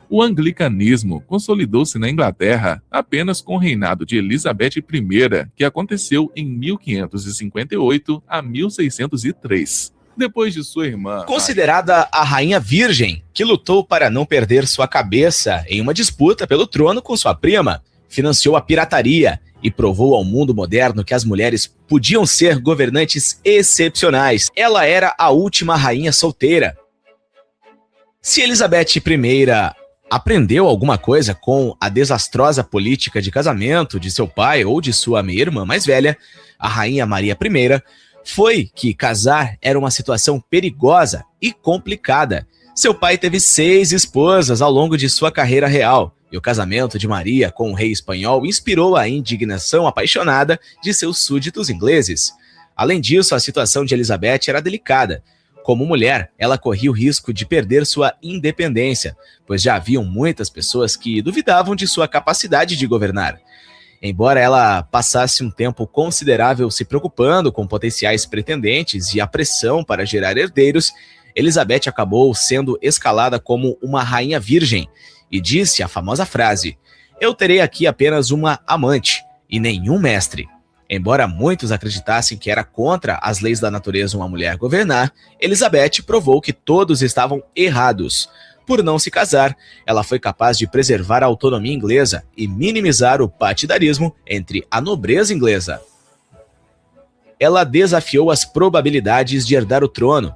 O anglicanismo consolidou-se na Inglaterra apenas com o reinado de Elizabeth I, que aconteceu em 1558 a 1603. Depois de sua irmã... Considerada a Rainha Virgem, que lutou para não perder sua cabeça em uma disputa pelo trono com sua prima, financiou a pirataria e provou ao mundo moderno que as mulheres podiam ser governantes excepcionais. Ela era a última rainha solteira. Se Elizabeth I aprendeu alguma coisa com a desastrosa política de casamento de seu pai ou de sua meia-irmã mais velha, a Rainha Maria I, foi que casar era uma situação perigosa e complicada. Seu pai teve 6 esposas ao longo de sua carreira real, e o casamento de Maria com o rei espanhol inspirou a indignação apaixonada de seus súditos ingleses. Além disso, a situação de Elizabeth era delicada. Como mulher, ela corria o risco de perder sua independência, pois já haviam muitas pessoas que duvidavam de sua capacidade de governar. Embora ela passasse um tempo considerável se preocupando com potenciais pretendentes e a pressão para gerar herdeiros, Elizabeth acabou sendo escalada como uma rainha virgem e disse a famosa frase: "Eu terei aqui apenas uma amante e nenhum mestre." Embora muitos acreditassem que era contra as leis da natureza uma mulher governar, Elizabeth provou que todos estavam errados. Por não se casar, ela foi capaz de preservar a autonomia inglesa e minimizar o partidarismo entre a nobreza inglesa. Ela desafiou as probabilidades de herdar o trono.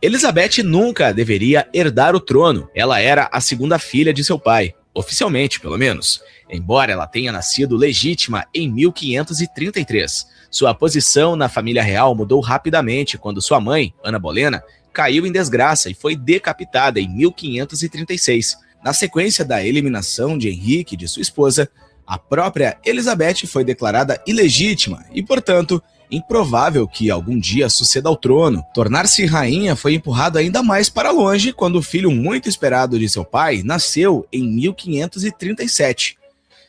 Elizabeth nunca deveria herdar o trono. Ela era a segunda filha de seu pai, oficialmente pelo menos, embora ela tenha nascido legítima em 1533. Sua posição na família real mudou rapidamente quando sua mãe, Ana Bolena, caiu em desgraça e foi decapitada em 1536. Na sequência da eliminação de Henrique e de sua esposa, a própria Elizabeth foi declarada ilegítima e, portanto, improvável que algum dia suceda ao trono. Tornar-se rainha foi empurrado ainda mais para longe quando o filho muito esperado de seu pai nasceu em 1537.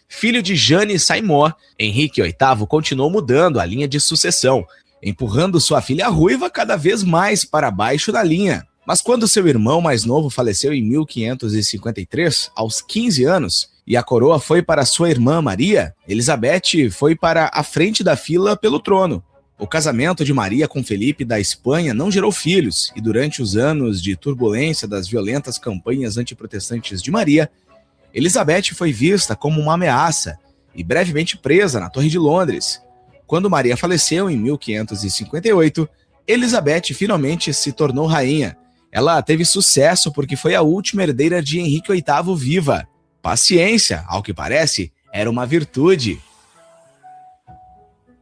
Filho de Jane Seymour, Henrique VIII continuou mudando a linha de sucessão, empurrando sua filha ruiva cada vez mais para baixo da linha. Mas quando seu irmão mais novo faleceu em 1553, aos 15 anos, e a coroa foi para sua irmã Maria, Elizabeth foi para a frente da fila pelo trono. O casamento de Maria com Felipe da Espanha não gerou filhos, e durante os anos de turbulência das violentas campanhas antiprotestantes de Maria, Elizabeth foi vista como uma ameaça e brevemente presa na Torre de Londres. Quando Maria faleceu em 1558, Elizabeth finalmente se tornou rainha. Ela teve sucesso porque foi a última herdeira de Henrique VIII viva. Paciência, ao que parece, era uma virtude.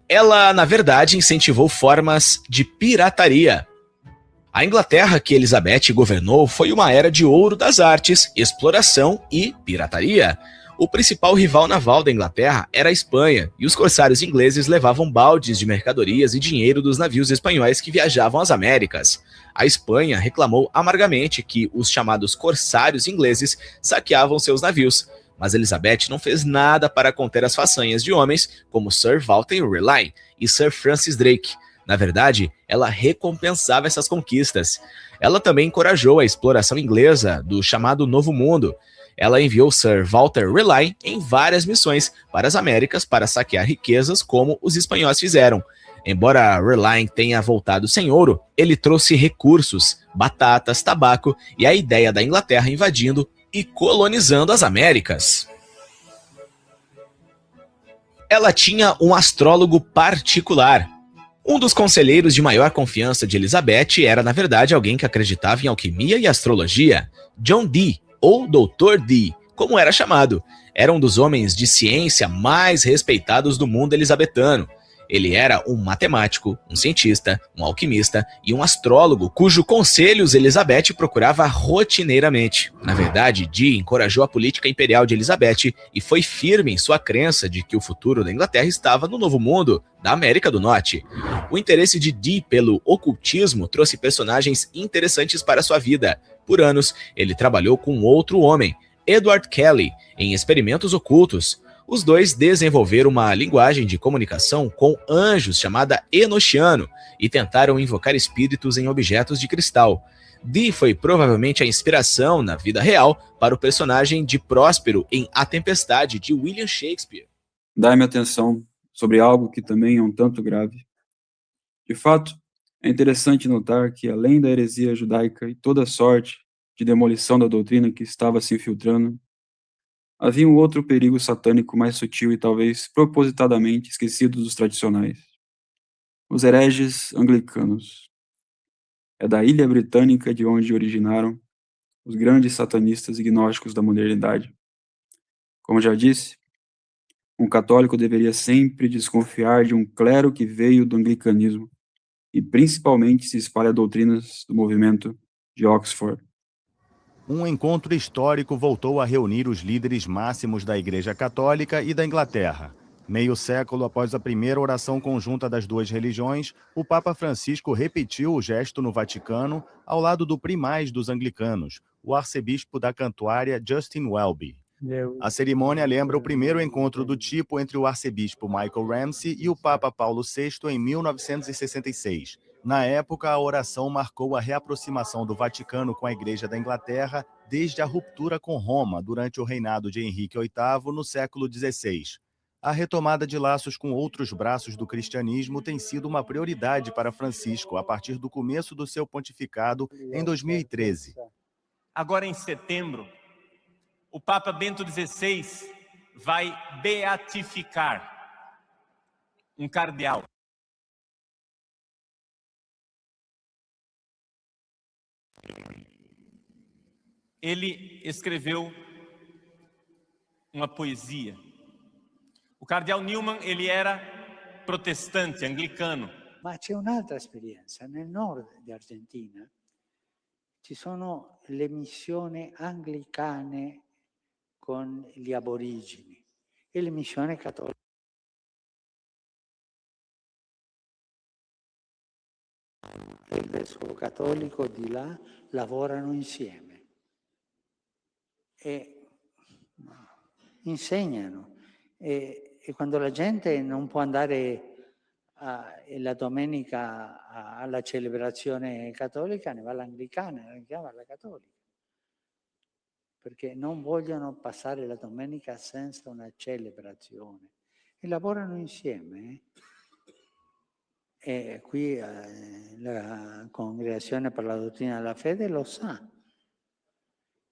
Ela, na verdade, incentivou formas de pirataria. A Inglaterra que Elizabeth governou foi uma era de ouro das artes, exploração e pirataria. O principal rival naval da Inglaterra era a Espanha, e os corsários ingleses levavam baldes de mercadorias e dinheiro dos navios espanhóis que viajavam às Américas. A Espanha reclamou amargamente que os chamados corsários ingleses saqueavam seus navios, mas Elizabeth não fez nada para conter as façanhas de homens como Sir Walter Raleigh e Sir Francis Drake. Na verdade, ela recompensava essas conquistas. Ela também encorajou a exploração inglesa do chamado Novo Mundo. Ela enviou Sir Walter Raleigh em várias missões para as Américas para saquear riquezas como os espanhóis fizeram. Embora Raleigh tenha voltado sem ouro, ele trouxe recursos, batatas, tabaco e a ideia da Inglaterra invadindo e colonizando as Américas. Ela tinha um astrólogo particular. Um dos conselheiros de maior confiança de Elizabeth era, na verdade, alguém que acreditava em alquimia e astrologia. John Dee, ou Dr. Dee, como era chamado, era um dos homens de ciência mais respeitados do mundo elizabetano. Ele era um matemático, um cientista, um alquimista e um astrólogo, cujo conselhos Elizabeth procurava rotineiramente. Na verdade, Dee encorajou a política imperial de Elizabeth e foi firme em sua crença de que o futuro da Inglaterra estava no Novo Mundo, da América do Norte. O interesse de Dee pelo ocultismo trouxe personagens interessantes para sua vida. Por anos, ele trabalhou com outro homem, Edward Kelly, em experimentos ocultos. Os dois desenvolveram uma linguagem de comunicação com anjos chamada Enochiano e tentaram invocar espíritos em objetos de cristal. Dee foi provavelmente a inspiração na vida real para o personagem de Próspero em A Tempestade, de William Shakespeare. Dai-me atenção sobre algo que também é um tanto grave. De fato, é interessante notar que, além da heresia judaica e toda sorte de demolição da doutrina que estava se infiltrando, havia um outro perigo satânico mais sutil e talvez propositadamente esquecido dos tradicionais: os hereges anglicanos. É da ilha britânica de onde originaram os grandes satanistas e gnósticos da modernidade. Como já disse, um católico deveria sempre desconfiar de um clero que veio do anglicanismo e principalmente se espalha doutrinas do movimento de Oxford. Um encontro histórico voltou a reunir os líderes máximos da Igreja Católica e da Inglaterra. Meio século após a primeira oração conjunta das duas religiões, o Papa Francisco repetiu o gesto no Vaticano, ao lado do primaz dos anglicanos, o arcebispo da Cantuária Justin Welby. A cerimônia lembra o primeiro encontro do tipo entre o arcebispo Michael Ramsey e o Papa Paulo VI em 1966. Na época, a oração marcou a reaproximação do Vaticano com a Igreja da Inglaterra desde a ruptura com Roma durante o reinado de Henrique VIII no século XVI. A retomada de laços com outros braços do cristianismo tem sido uma prioridade para Francisco a partir do começo do seu pontificado em 2013. Agora, em setembro, o Papa Bento XVI vai beatificar um cardeal. Ele escreveu uma poesia. O cardeal Newman, ele era protestante, anglicano. Ma c'è un'altra esperienza. Nel nord di Argentina ci sono le missioni anglicane con gli aborigeni e le missioni cattoliche. Il vescovo cattolico di là lavorano insieme e insegnano e quando la gente non può andare la domenica alla celebrazione cattolica ne va all'anglicana, l'anglicana va alla cattolica, perché non vogliono passare la domenica senza una celebrazione e lavorano insieme. E qui la Congregazione per la Dottrina della Fede lo sa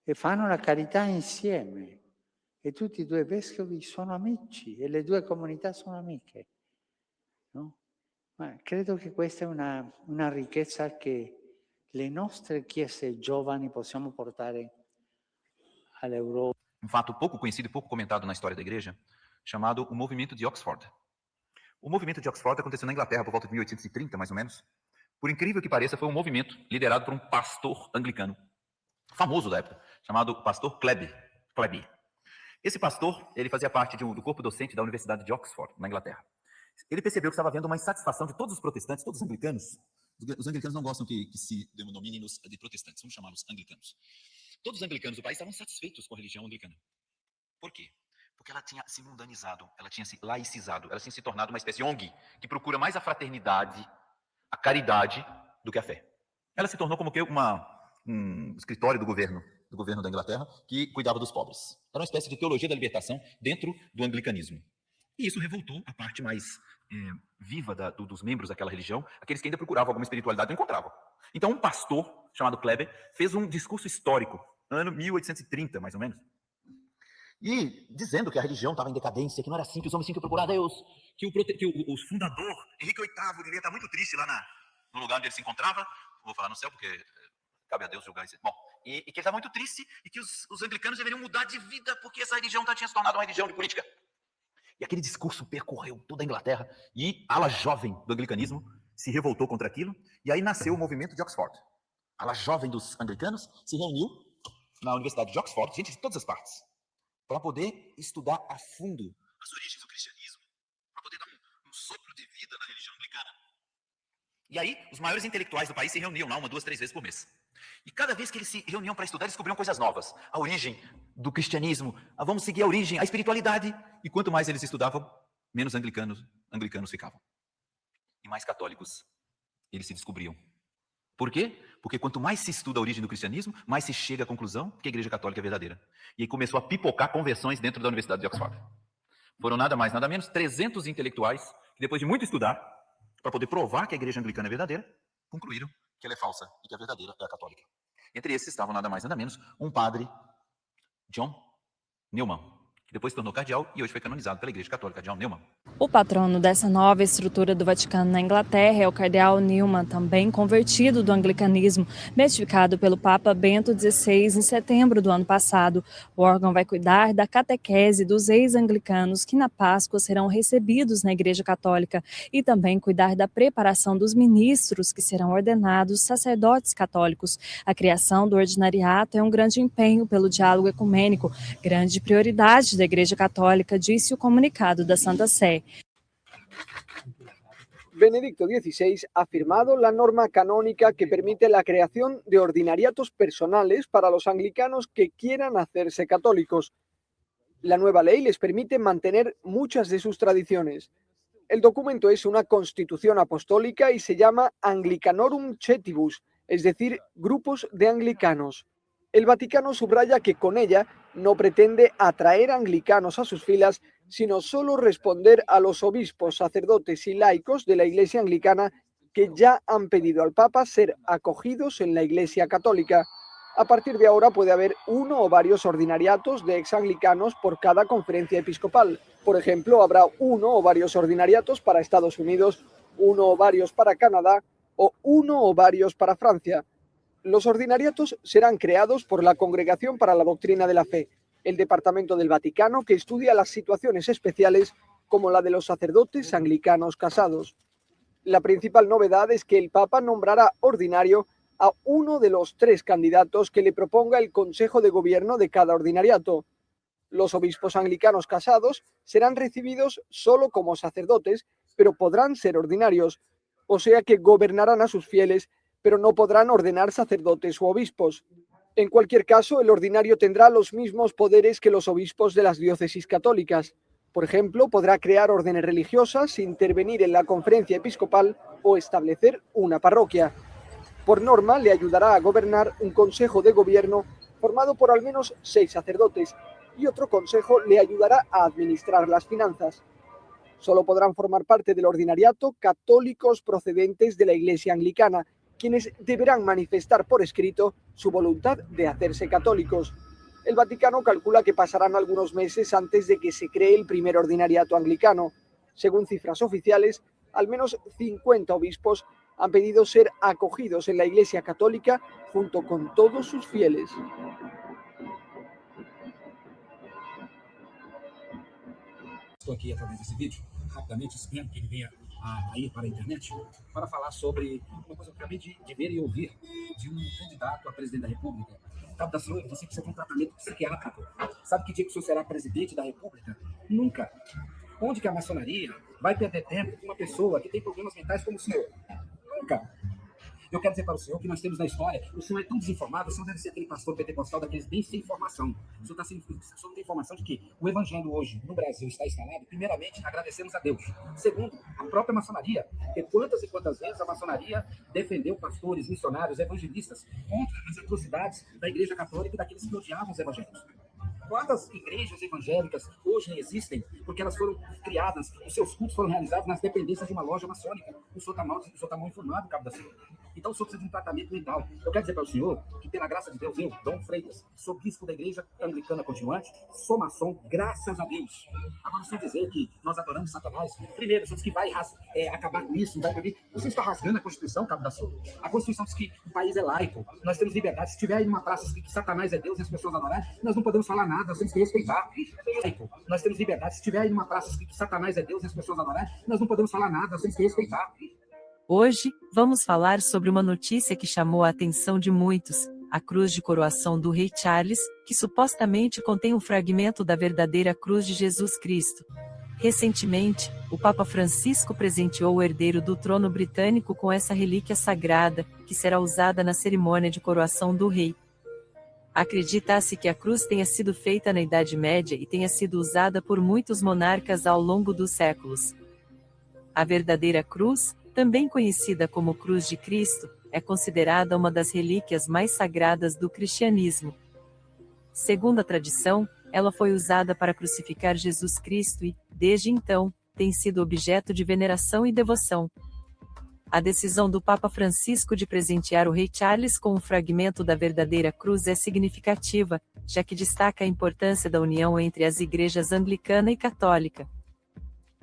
e fanno la carità insieme e tutti i due vescovi sono amici e le due comunità sono amiche, no? Ma credo che questa è una ricchezza che le nostre chiese giovani possiamo portare all'Europa. Um fato pouco conhecido e pouco comentado na história da igreja, chamado o Movimento de Oxford. O movimento de Oxford aconteceu na Inglaterra por volta de 1830, mais ou menos. Por incrível que pareça, foi um movimento liderado por um pastor anglicano, famoso da época, chamado pastor Klebe. Esse pastor, ele fazia parte do corpo docente da Universidade de Oxford, na Inglaterra. Ele percebeu que estava havendo uma insatisfação de todos os protestantes, todos os anglicanos. Os anglicanos não gostam que se denominem de protestantes, vamos chamá-los anglicanos. Todos os anglicanos do país estavam satisfeitos com a religião anglicana. Por quê? Porque ela tinha se mundanizado, ela tinha se laicizado, ela tinha se tornado uma espécie de ONG que procura mais a fraternidade, a caridade, do que a fé. Ela se tornou como que um escritório do governo da Inglaterra, que cuidava dos pobres. Era uma espécie de teologia da libertação dentro do anglicanismo. E isso revoltou a parte mais viva dos membros daquela religião, aqueles que ainda procuravam alguma espiritualidade, não encontravam. Então um pastor, chamado Kleber, fez um discurso histórico, ano 1830, mais ou menos, e dizendo que a religião estava em decadência, que não era assim, que os homens tinham que procurar Deus, que o fundador, Henrique VIII, devia estar muito triste lá no lugar onde ele se encontrava, não vou falar no céu, porque cabe a Deus julgar isso. Bom, e que ele estava muito triste e que os anglicanos deveriam mudar de vida, porque essa religião tinha se tornado uma religião de política. E aquele discurso percorreu toda a Inglaterra e a ala jovem do anglicanismo se revoltou contra aquilo, e aí nasceu o movimento de Oxford. A ala jovem dos anglicanos se reuniu na Universidade de Oxford, gente de todas as partes, para poder estudar a fundo as origens do cristianismo, para poder dar um sopro de vida na religião anglicana. E aí, os maiores intelectuais do país se reuniam lá 1, 2, 3 vezes por mês. E cada vez que eles se reuniam para estudar, eles descobriam coisas novas. A origem do cristianismo, vamos seguir a origem, a espiritualidade. E quanto mais eles estudavam, menos anglicanos ficavam. E mais católicos eles se descobriam. Por quê? Porque quanto mais se estuda a origem do cristianismo, mais se chega à conclusão que a Igreja Católica é verdadeira. E aí começou a pipocar conversões dentro da Universidade de Oxford. Foram nada mais, nada menos, 300 intelectuais que, depois de muito estudar, para poder provar que a Igreja Anglicana é verdadeira, concluíram que ela é falsa e que a verdadeira é a católica. Entre esses estavam nada mais, nada menos, um padre, John Newman, que depois se tornou cardeal e hoje foi canonizado pela Igreja Católica, John Newman. O patrono dessa nova estrutura do Vaticano na Inglaterra é o cardeal Newman, também convertido do anglicanismo, beatificado pelo Papa Bento XVI em setembro do ano passado. O órgão vai cuidar da catequese dos ex-anglicanos que na Páscoa serão recebidos na Igreja Católica e também cuidar da preparação dos ministros que serão ordenados sacerdotes católicos. A criação do ordinariato é um grande empenho pelo diálogo ecumênico, grande prioridade da Igreja Católica, disse o comunicado da Santa Sé. Benedicto XVI ha firmado la norma canónica que permite la creación de ordinariatos personales para los anglicanos que quieran hacerse católicos. La nueva ley les permite mantener muchas de sus tradiciones. El documento es una constitución apostólica y se llama Anglicanorum Cetibus, es decir, grupos de anglicanos. El Vaticano subraya que con ella no pretende atraer anglicanos a sus filas, sino solo responder a los obispos, sacerdotes y laicos de la Iglesia anglicana que ya han pedido al Papa ser acogidos en la Iglesia católica. A partir de ahora puede haber uno o varios ordinariatos de ex-anglicanos por cada conferencia episcopal. Por ejemplo, habrá uno o varios ordinariatos para Estados Unidos, uno o varios para Canadá o uno o varios para Francia. Los ordinariatos serán creados por la Congregación para la Doctrina de la Fe, el Departamento del Vaticano que estudia las situaciones especiales como la de los sacerdotes anglicanos casados. La principal novedad es que el Papa nombrará ordinario a uno de los 3 candidatos que le proponga el Consejo de Gobierno de cada ordinariato. Los obispos anglicanos casados serán recibidos solo como sacerdotes, pero podrán ser ordinarios, o sea que gobernarán a sus fieles, pero no podrán ordenar sacerdotes u obispos. En cualquier caso, el ordinario tendrá los mismos poderes que los obispos de las diócesis católicas. Por ejemplo, podrá crear órdenes religiosas, intervenir en la conferencia episcopal o establecer una parroquia. Por norma, le ayudará a gobernar un consejo de gobierno formado por al menos 6 sacerdotes y otro consejo le ayudará a administrar las finanzas. Solo podrán formar parte del ordinariato católicos procedentes de la Iglesia anglicana, quienes deberán manifestar por escrito su voluntad de hacerse católicos. El Vaticano calcula que pasarán algunos meses antes de que se cree el primer ordinariato anglicano. Según cifras oficiales, al menos 50 obispos han pedido ser acogidos en la Iglesia Católica junto con todos sus fieles. Estou aqui através desse vídeo, rapidamente espero que ele venha a ir para a internet para falar sobre uma coisa que eu acabei de ver e ouvir de um candidato a presidente da República. Cabo da Ciolo, você precisa de um tratamento psiquiátrico. Sabe que dia que o senhor será presidente da República? Nunca. Onde que a maçonaria vai perder tempo com uma pessoa que tem problemas mentais como o senhor? Nunca. Eu quero dizer para o senhor que nós temos na história, o senhor é tão desinformado, o senhor deve ser aquele pastor pentecostal daqueles bem sem informação. O senhor não tem informação de que o evangelho hoje no Brasil está instalado. Primeiramente, agradecemos a Deus. Segundo, a própria maçonaria. Porque quantas e quantas vezes a maçonaria defendeu pastores, missionários, evangelistas contra as atrocidades da Igreja Católica e daqueles que odiavam os evangelhos. Quantas igrejas evangélicas hoje existem porque elas foram criadas, os seus cultos foram realizados nas dependências de uma loja maçônica? O senhor está mal informado, Cabo da Ciolo. Então o senhor precisa de um tratamento mental. Eu quero dizer para o senhor que, pela graça de Deus, eu, Dom Freitas, sou bispo da Igreja Anglicana Continuante, sou maçom, graças a Deus. Agora, se eu dizer que nós adoramos Satanás, primeiro, o senhor diz que vai acabar com isso, não vai permitir. Você está rasgando a Constituição, Cabo da Sul. A Constituição diz que o país é laico, nós temos liberdade. Se tiver aí numa praça que Satanás é Deus e as pessoas adorarem, nós não podemos falar nada, nós temos que respeitar. Nós temos liberdade. Se tiver aí numa praça que Satanás é Deus e as pessoas adorarem, nós não podemos falar nada, nós temos que respeitar. Hoje, vamos falar sobre uma notícia que chamou a atenção de muitos: a cruz de coroação do rei Charles, que supostamente contém um fragmento da verdadeira cruz de Jesus Cristo. Recentemente, o Papa Francisco presenteou o herdeiro do trono britânico com essa relíquia sagrada, que será usada na cerimônia de coroação do rei. Acredita-se que a cruz tenha sido feita na Idade Média e tenha sido usada por muitos monarcas ao longo dos séculos. A verdadeira cruz, também conhecida como Cruz de Cristo, é considerada uma das relíquias mais sagradas do cristianismo. Segundo a tradição, ela foi usada para crucificar Jesus Cristo e, desde então, tem sido objeto de veneração e devoção. A decisão do Papa Francisco de presentear o rei Charles com um fragmento da verdadeira cruz é significativa, já que destaca a importância da união entre as igrejas anglicana e católica.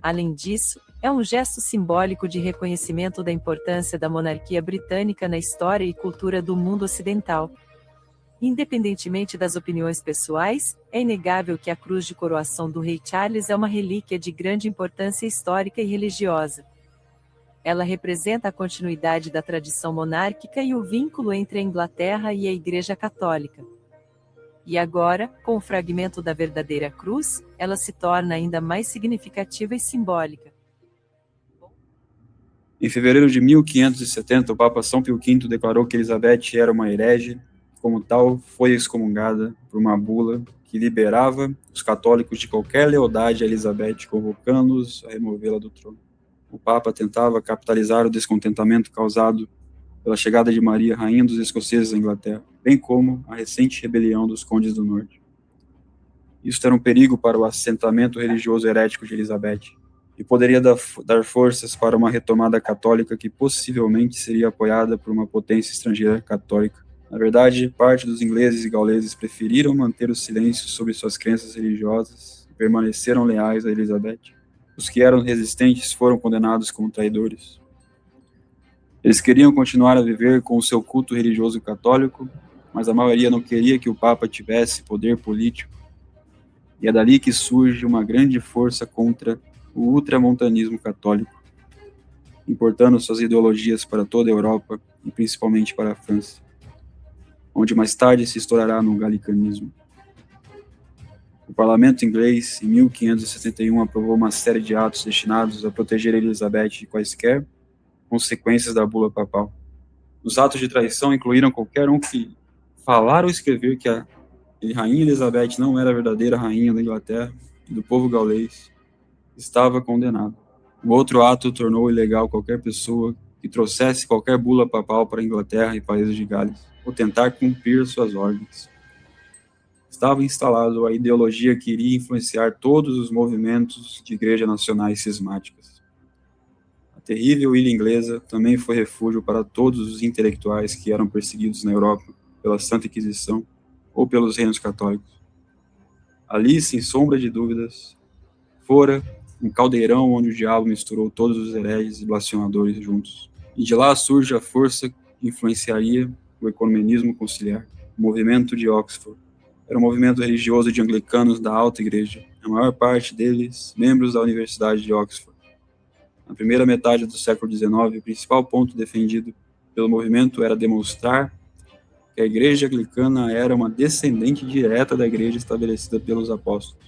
Além disso, é um gesto simbólico de reconhecimento da importância da monarquia britânica na história e cultura do mundo ocidental. Independentemente das opiniões pessoais, é inegável que a cruz de coroação do rei Charles é uma relíquia de grande importância histórica e religiosa. Ela representa a continuidade da tradição monárquica e o vínculo entre a Inglaterra e a Igreja Católica. E agora, com o fragmento da verdadeira cruz, ela se torna ainda mais significativa e simbólica. Em fevereiro de 1570, o Papa São Pio V declarou que Elizabeth era uma herege, como tal, foi excomungada por uma bula que liberava os católicos de qualquer lealdade a Elizabeth, convocando-os a removê-la do trono. O Papa tentava capitalizar o descontentamento causado pela chegada de Maria, rainha dos escoceses à Inglaterra, bem como a recente rebelião dos condes do norte. Isso era um perigo para o assentamento religioso herético de Elizabeth, e poderia dar forças para uma retomada católica que possivelmente seria apoiada por uma potência estrangeira católica. Na verdade, parte dos ingleses e gauleses preferiram manter o silêncio sobre suas crenças religiosas e permaneceram leais a Elizabeth. Os que eram resistentes foram condenados como traidores. Eles queriam continuar a viver com o seu culto religioso católico, mas a maioria não queria que o Papa tivesse poder político. E é dali que surge uma grande força contra o ultramontanismo católico, importando suas ideologias para toda a Europa e principalmente para a França, onde mais tarde se estourará no galicanismo. O parlamento inglês, em 1571, aprovou uma série de atos destinados a proteger Elizabeth de quaisquer consequências da bula papal. Os atos de traição incluíram qualquer um que falar ou escrever que a rainha Elizabeth não era a verdadeira rainha da Inglaterra e do povo gaulês, estava condenado. O outro ato tornou ilegal qualquer pessoa que trouxesse qualquer bula papal para a Inglaterra e países de Gales, ou tentar cumprir suas ordens. Estava instalado a ideologia que iria influenciar todos os movimentos de igreja nacionais cismáticas. A terrível ilha inglesa também foi refúgio para todos os intelectuais que eram perseguidos na Europa pela Santa Inquisição ou pelos reinos católicos. Ali, sem sombra de dúvidas, fora um caldeirão onde o diabo misturou todos os hereges e blasfemadores juntos. E de lá surge a força que influenciaria o ecumenismo conciliar, o movimento de Oxford. Era um movimento religioso de anglicanos da alta igreja, a maior parte deles membros da Universidade de Oxford. Na primeira metade do século XIX, o principal ponto defendido pelo movimento era demonstrar que a igreja anglicana era uma descendente direta da igreja estabelecida pelos apóstolos.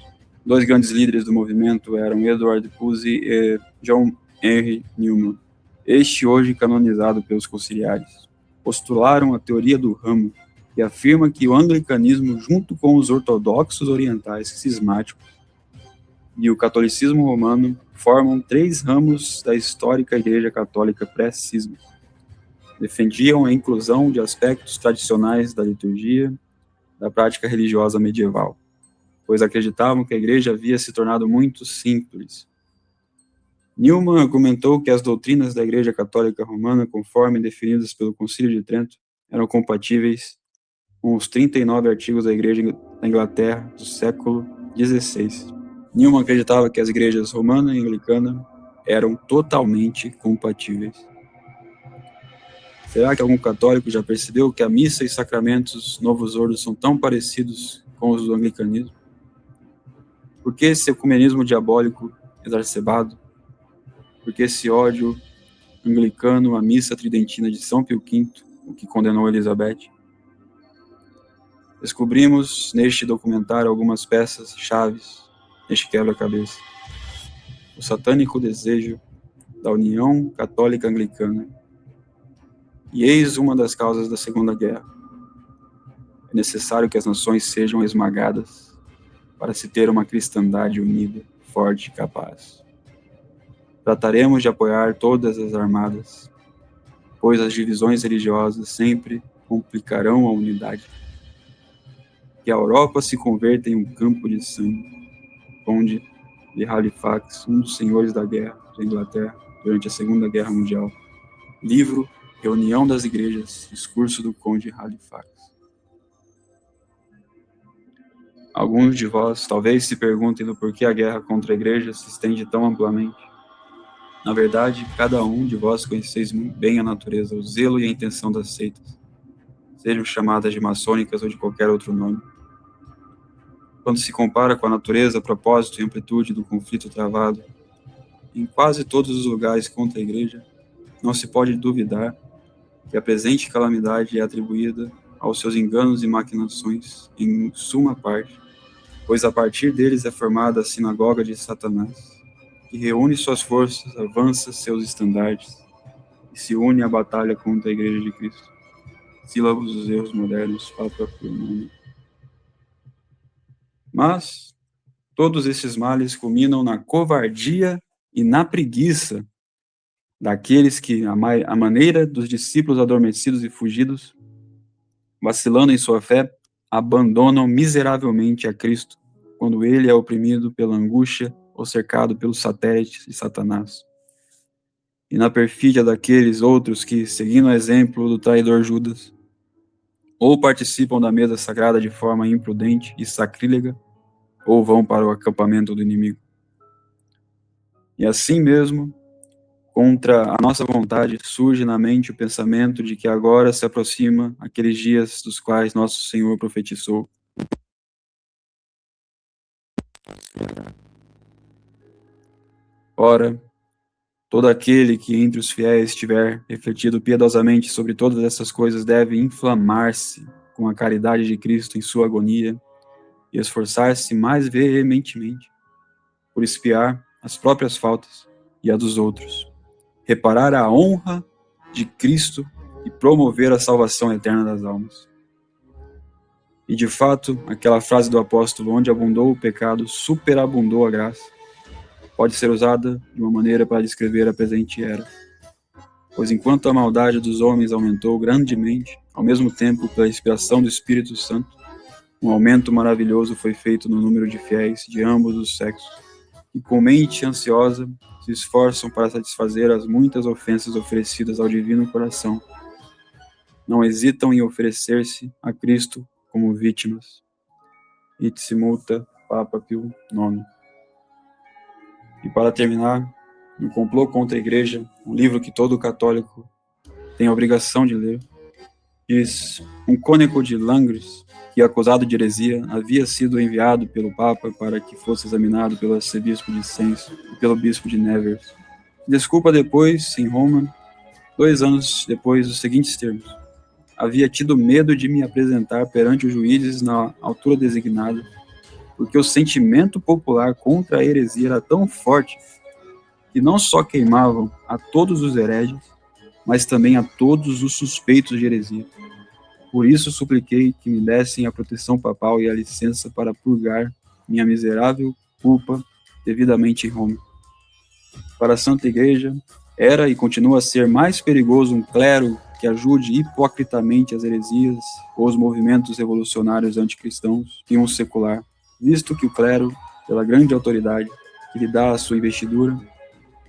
Dois grandes líderes do movimento eram Edward Pusey e John Henry Newman, este hoje canonizado pelos conciliares. Postularam a teoria do ramo, que afirma que o anglicanismo, junto com os ortodoxos orientais cismáticos e o catolicismo romano, formam três ramos da histórica Igreja Católica pré-cisma. Defendiam a inclusão de aspectos tradicionais da liturgia, da prática religiosa medieval, pois acreditavam que a Igreja havia se tornado muito simples. Newman argumentou que as doutrinas da Igreja Católica Romana, conforme definidas pelo Concílio de Trento, eram compatíveis com os 39 artigos da Igreja da Inglaterra do século XVI. Newman acreditava que as igrejas romana e anglicana eram totalmente compatíveis. Será que algum católico já percebeu que a missa e sacramentos novos ordos são tão parecidos com os do anglicanismo? Por que esse ecumenismo diabólico exacerbado? Por que esse ódio anglicano à missa tridentina de São Pio V, o que condenou Elizabeth? Descobrimos neste documentário algumas peças chaves neste quebra-cabeça. O satânico desejo da União Católica Anglicana. E eis uma das causas da Segunda Guerra. É necessário que as nações sejam esmagadas para se ter uma cristandade unida, forte e capaz. Trataremos de apoiar todas as armadas, pois as divisões religiosas sempre complicarão a unidade. Que a Europa se converta em um campo de sangue. Conde de Halifax, um dos senhores da guerra da Inglaterra durante a Segunda Guerra Mundial. Livro Reunião das Igrejas, discurso do Conde Halifax. Alguns de vós talvez se perguntem do porquê a guerra contra a igreja se estende tão amplamente. Na verdade, cada um de vós conheceis bem a natureza, o zelo e a intenção das seitas, sejam chamadas de maçônicas ou de qualquer outro nome. Quando se compara com a natureza, propósito e amplitude do conflito travado em quase todos os lugares contra a igreja, não se pode duvidar que a presente calamidade é atribuída aos seus enganos e maquinações, em suma parte, pois a partir deles é formada a sinagoga de Satanás, que reúne suas forças, avança seus estandartes e se une à batalha contra a Igreja de Cristo. Sílabos dos erros modernos, Papa Pio IX. Mas todos esses males culminam na covardia e na preguiça daqueles que, à maneira dos discípulos adormecidos e fugidos, vacilando em sua fé, abandonam miseravelmente a Cristo, quando ele é oprimido pela angústia ou cercado pelos satélites de Satanás. E na perfídia daqueles outros que, seguindo o exemplo do traidor Judas, ou participam da mesa sagrada de forma imprudente e sacrílega, ou vão para o acampamento do inimigo. E assim mesmo, contra a nossa vontade, surge na mente o pensamento de que agora se aproxima aqueles dias dos quais nosso Senhor profetizou. Ora, todo aquele que entre os fiéis tiver refletido piedosamente sobre todas essas coisas deve inflamar-se com a caridade de Cristo em sua agonia e esforçar-se mais veementemente por expiar as próprias faltas e a dos outros, reparar a honra de Cristo e promover a salvação eterna das almas. E de fato, aquela frase do apóstolo, onde abundou o pecado, superabundou a graça, pode ser usada de uma maneira para descrever a presente era. Pois enquanto a maldade dos homens aumentou grandemente, ao mesmo tempo, pela inspiração do Espírito Santo, um aumento maravilhoso foi feito no número de fiéis de ambos os sexos, que com mente ansiosa se esforçam para satisfazer as muitas ofensas oferecidas ao divino coração. Não hesitam em oferecer-se a Cristo como vítimas. Ipse multa, Papa Pio IX. E para terminar, no Complô contra a Igreja, um livro que todo católico tem a obrigação de ler, diz: um cônego de Langres, que acusado de heresia, havia sido enviado pelo Papa para que fosse examinado pelo arcebispo de Sens e pelo bispo de Nevers. Desculpa depois, em Roma, 2 anos depois, os seguintes termos: havia tido medo de me apresentar perante os juízes na altura designada, porque o sentimento popular contra a heresia era tão forte que não só queimavam a todos os hereges, mas também a todos os suspeitos de heresia. Por isso supliquei que me dessem a proteção papal e a licença para purgar minha miserável culpa devidamente em Roma. Para a Santa Igreja, era e continua a ser mais perigoso um clero que ajude hipocritamente as heresias ou os movimentos revolucionários anticristãos que um secular, visto que o clero, pela grande autoridade que lhe dá a sua investidura,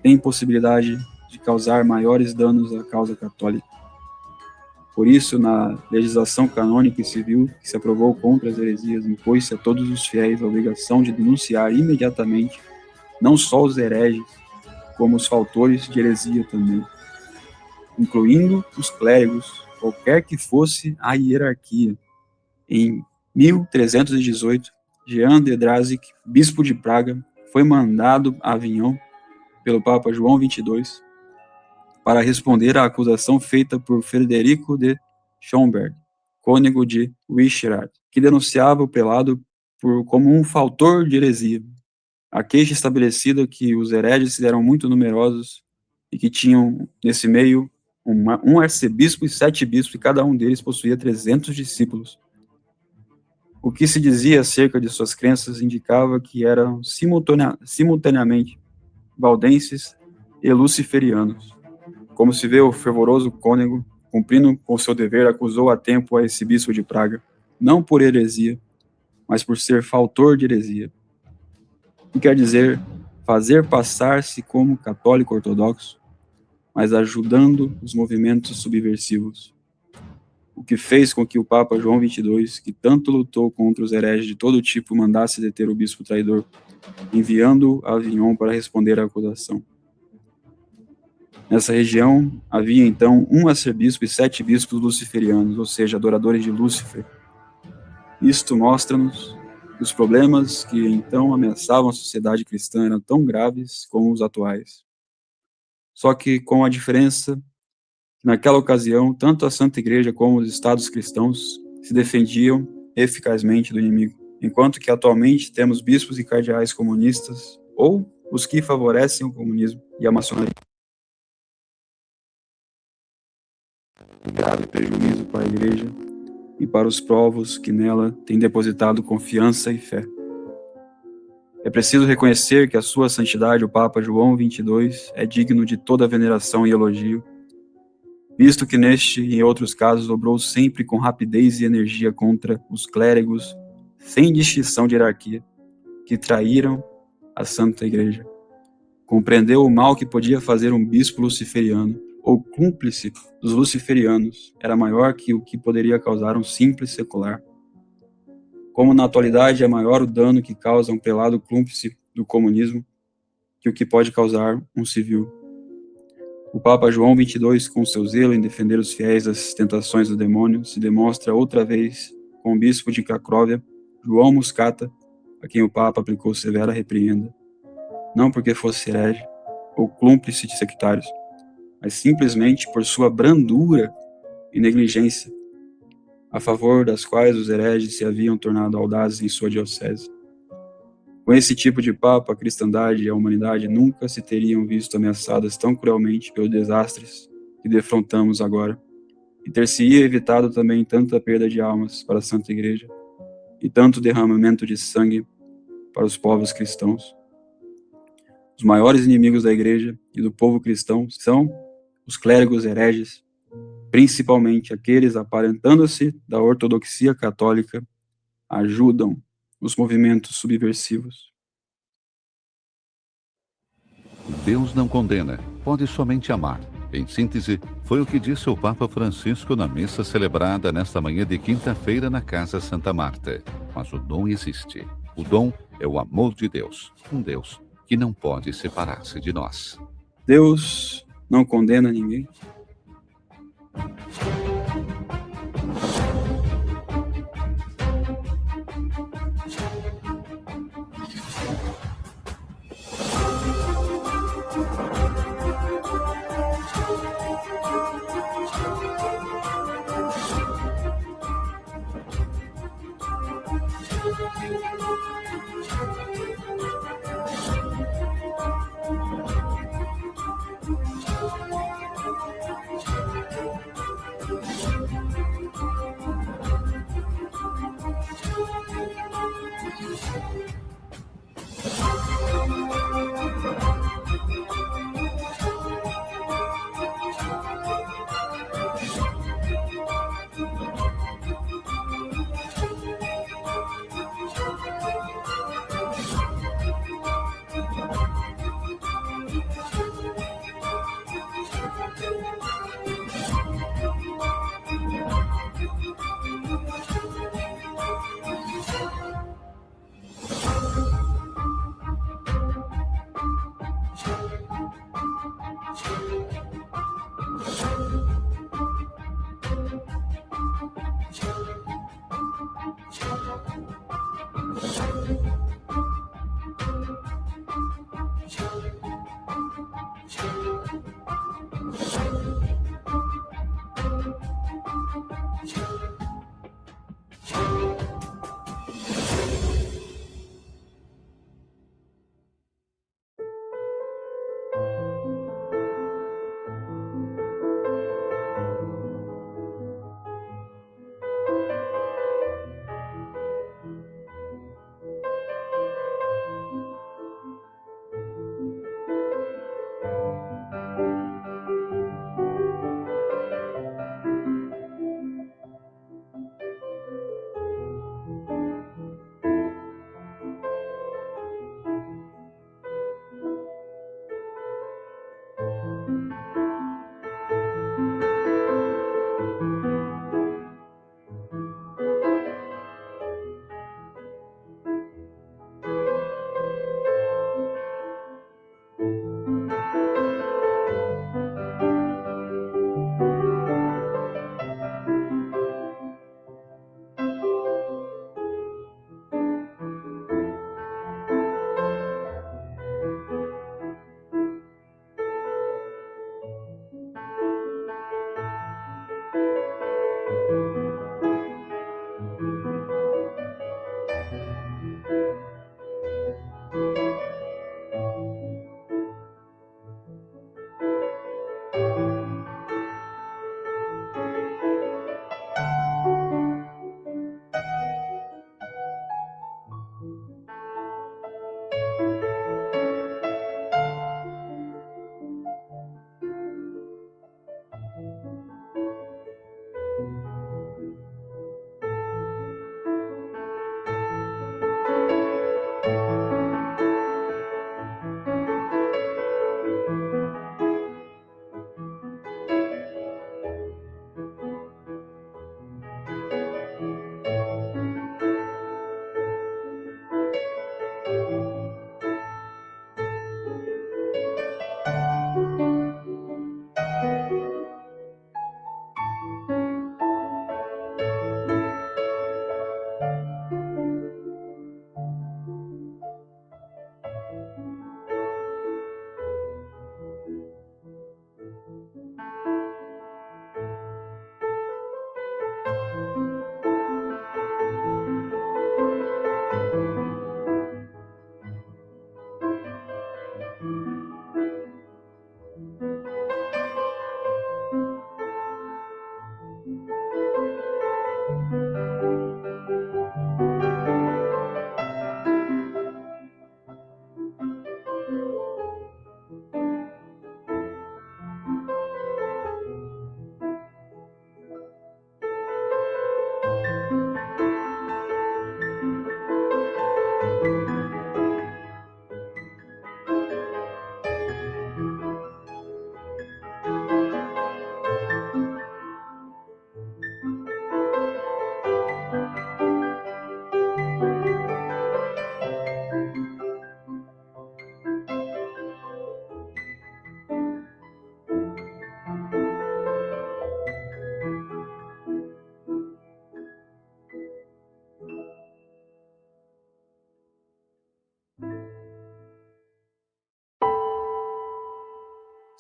tem possibilidade de causar maiores danos à causa católica. Por isso, na legislação canônica e civil que se aprovou contra as heresias, impôs-se a todos os fiéis a obrigação de denunciar imediatamente não só os hereges, como os fautores de heresia também, incluindo os clérigos, qualquer que fosse a hierarquia. Em 1318, Jean de Drazic, bispo de Praga, foi mandado a Avignon pelo Papa João XXII para responder à acusação feita por Frederico de Schomberg, cônego de Wishart, que denunciava o prelado como um fautor de heresia. A queixa estabelecida que os hereges eram muito numerosos e que tinham, nesse meio, um arcebispo e 7 bispos, e cada um deles possuía 300 discípulos. O que se dizia acerca de suas crenças indicava que eram simultaneamente valdenses e luciferianos. Como se vê, o fervoroso cônego, cumprindo com seu dever, acusou a tempo a esse bispo de Praga, não por heresia, mas por ser fautor de heresia. Que quer dizer fazer passar-se como católico ortodoxo, mas ajudando os movimentos subversivos. O que fez com que o Papa João XXII, que tanto lutou contra os hereges de todo tipo, mandasse deter o bispo traidor, enviando-o a Avignon para responder à acusação. Nessa região havia então um arcebispo e 7 bispos luciferianos, ou seja, adoradores de Lúcifer. Isto mostra-nos que os problemas que então ameaçavam a sociedade cristã eram tão graves como os atuais. Só que com a diferença que naquela ocasião, tanto a Santa Igreja como os Estados cristãos se defendiam eficazmente do inimigo, enquanto que atualmente temos bispos e cardeais comunistas ou os que favorecem o comunismo e a maçonaria. Grave prejuízo para a Igreja e para os povos que nela têm depositado confiança e fé. É preciso reconhecer que a sua santidade, o Papa João XXII, é digno de toda veneração e elogio, visto que neste e em outros casos obrou sempre com rapidez e energia contra os clérigos, sem distinção de hierarquia, que traíram a Santa Igreja. Compreendeu o mal que podia fazer um bispo luciferiano, ou cúmplice dos luciferianos, era maior que o que poderia causar um simples secular. Como na atualidade é maior o dano que causa um prelado cúmplice do comunismo que o que pode causar um civil. O Papa João XXII, com seu zelo em defender os fiéis das tentações do demônio, se demonstra outra vez com o bispo de Cracóvia, João Muscata, a quem o Papa aplicou severa repreenda, não porque fosse herege ou cúmplice de sectários, mas simplesmente por sua brandura e negligência, a favor das quais os hereges se haviam tornado audazes em sua diocese. Com esse tipo de papa, a cristandade e a humanidade nunca se teriam visto ameaçadas tão cruelmente pelos desastres que defrontamos agora, e ter-se-ia evitado também tanta perda de almas para a Santa Igreja e tanto derramamento de sangue para os povos cristãos. Os maiores inimigos da Igreja e do povo cristão são os clérigos hereges, principalmente aqueles aparentando-se da ortodoxia católica, ajudam os movimentos subversivos. Deus não condena, pode somente amar. Em síntese, foi o que disse o Papa Francisco na missa celebrada nesta manhã de quinta-feira na Casa Santa Marta. Mas o dom existe. O dom é o amor de Deus, um Deus que não pode separar-se de nós. Deus não condena ninguém.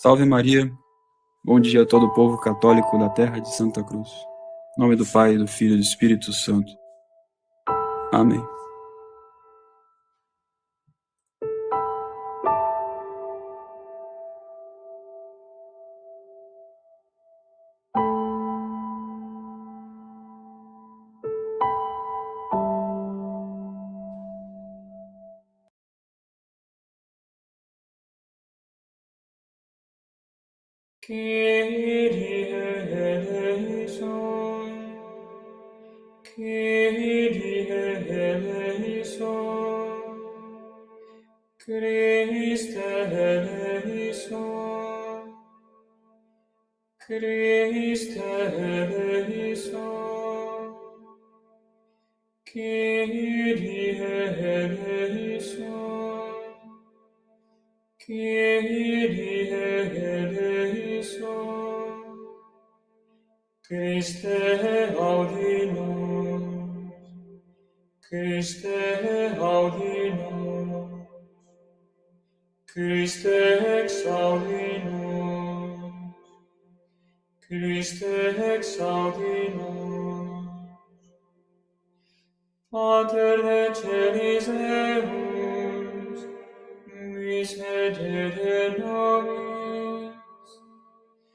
Salve Maria, bom dia a todo o povo católico da terra de Santa Cruz. Em nome do Pai, do Filho e do Espírito Santo. Amém. Kyrie eleison, Kyrie eleison, Christe eleison, Christe eleison, Kyrie eleison, Kyrie eleison, Christe audimus, Christe audi nos, Christe exaudi nos, Christe exaudi nos. Pater de celis eus, miserere nobis,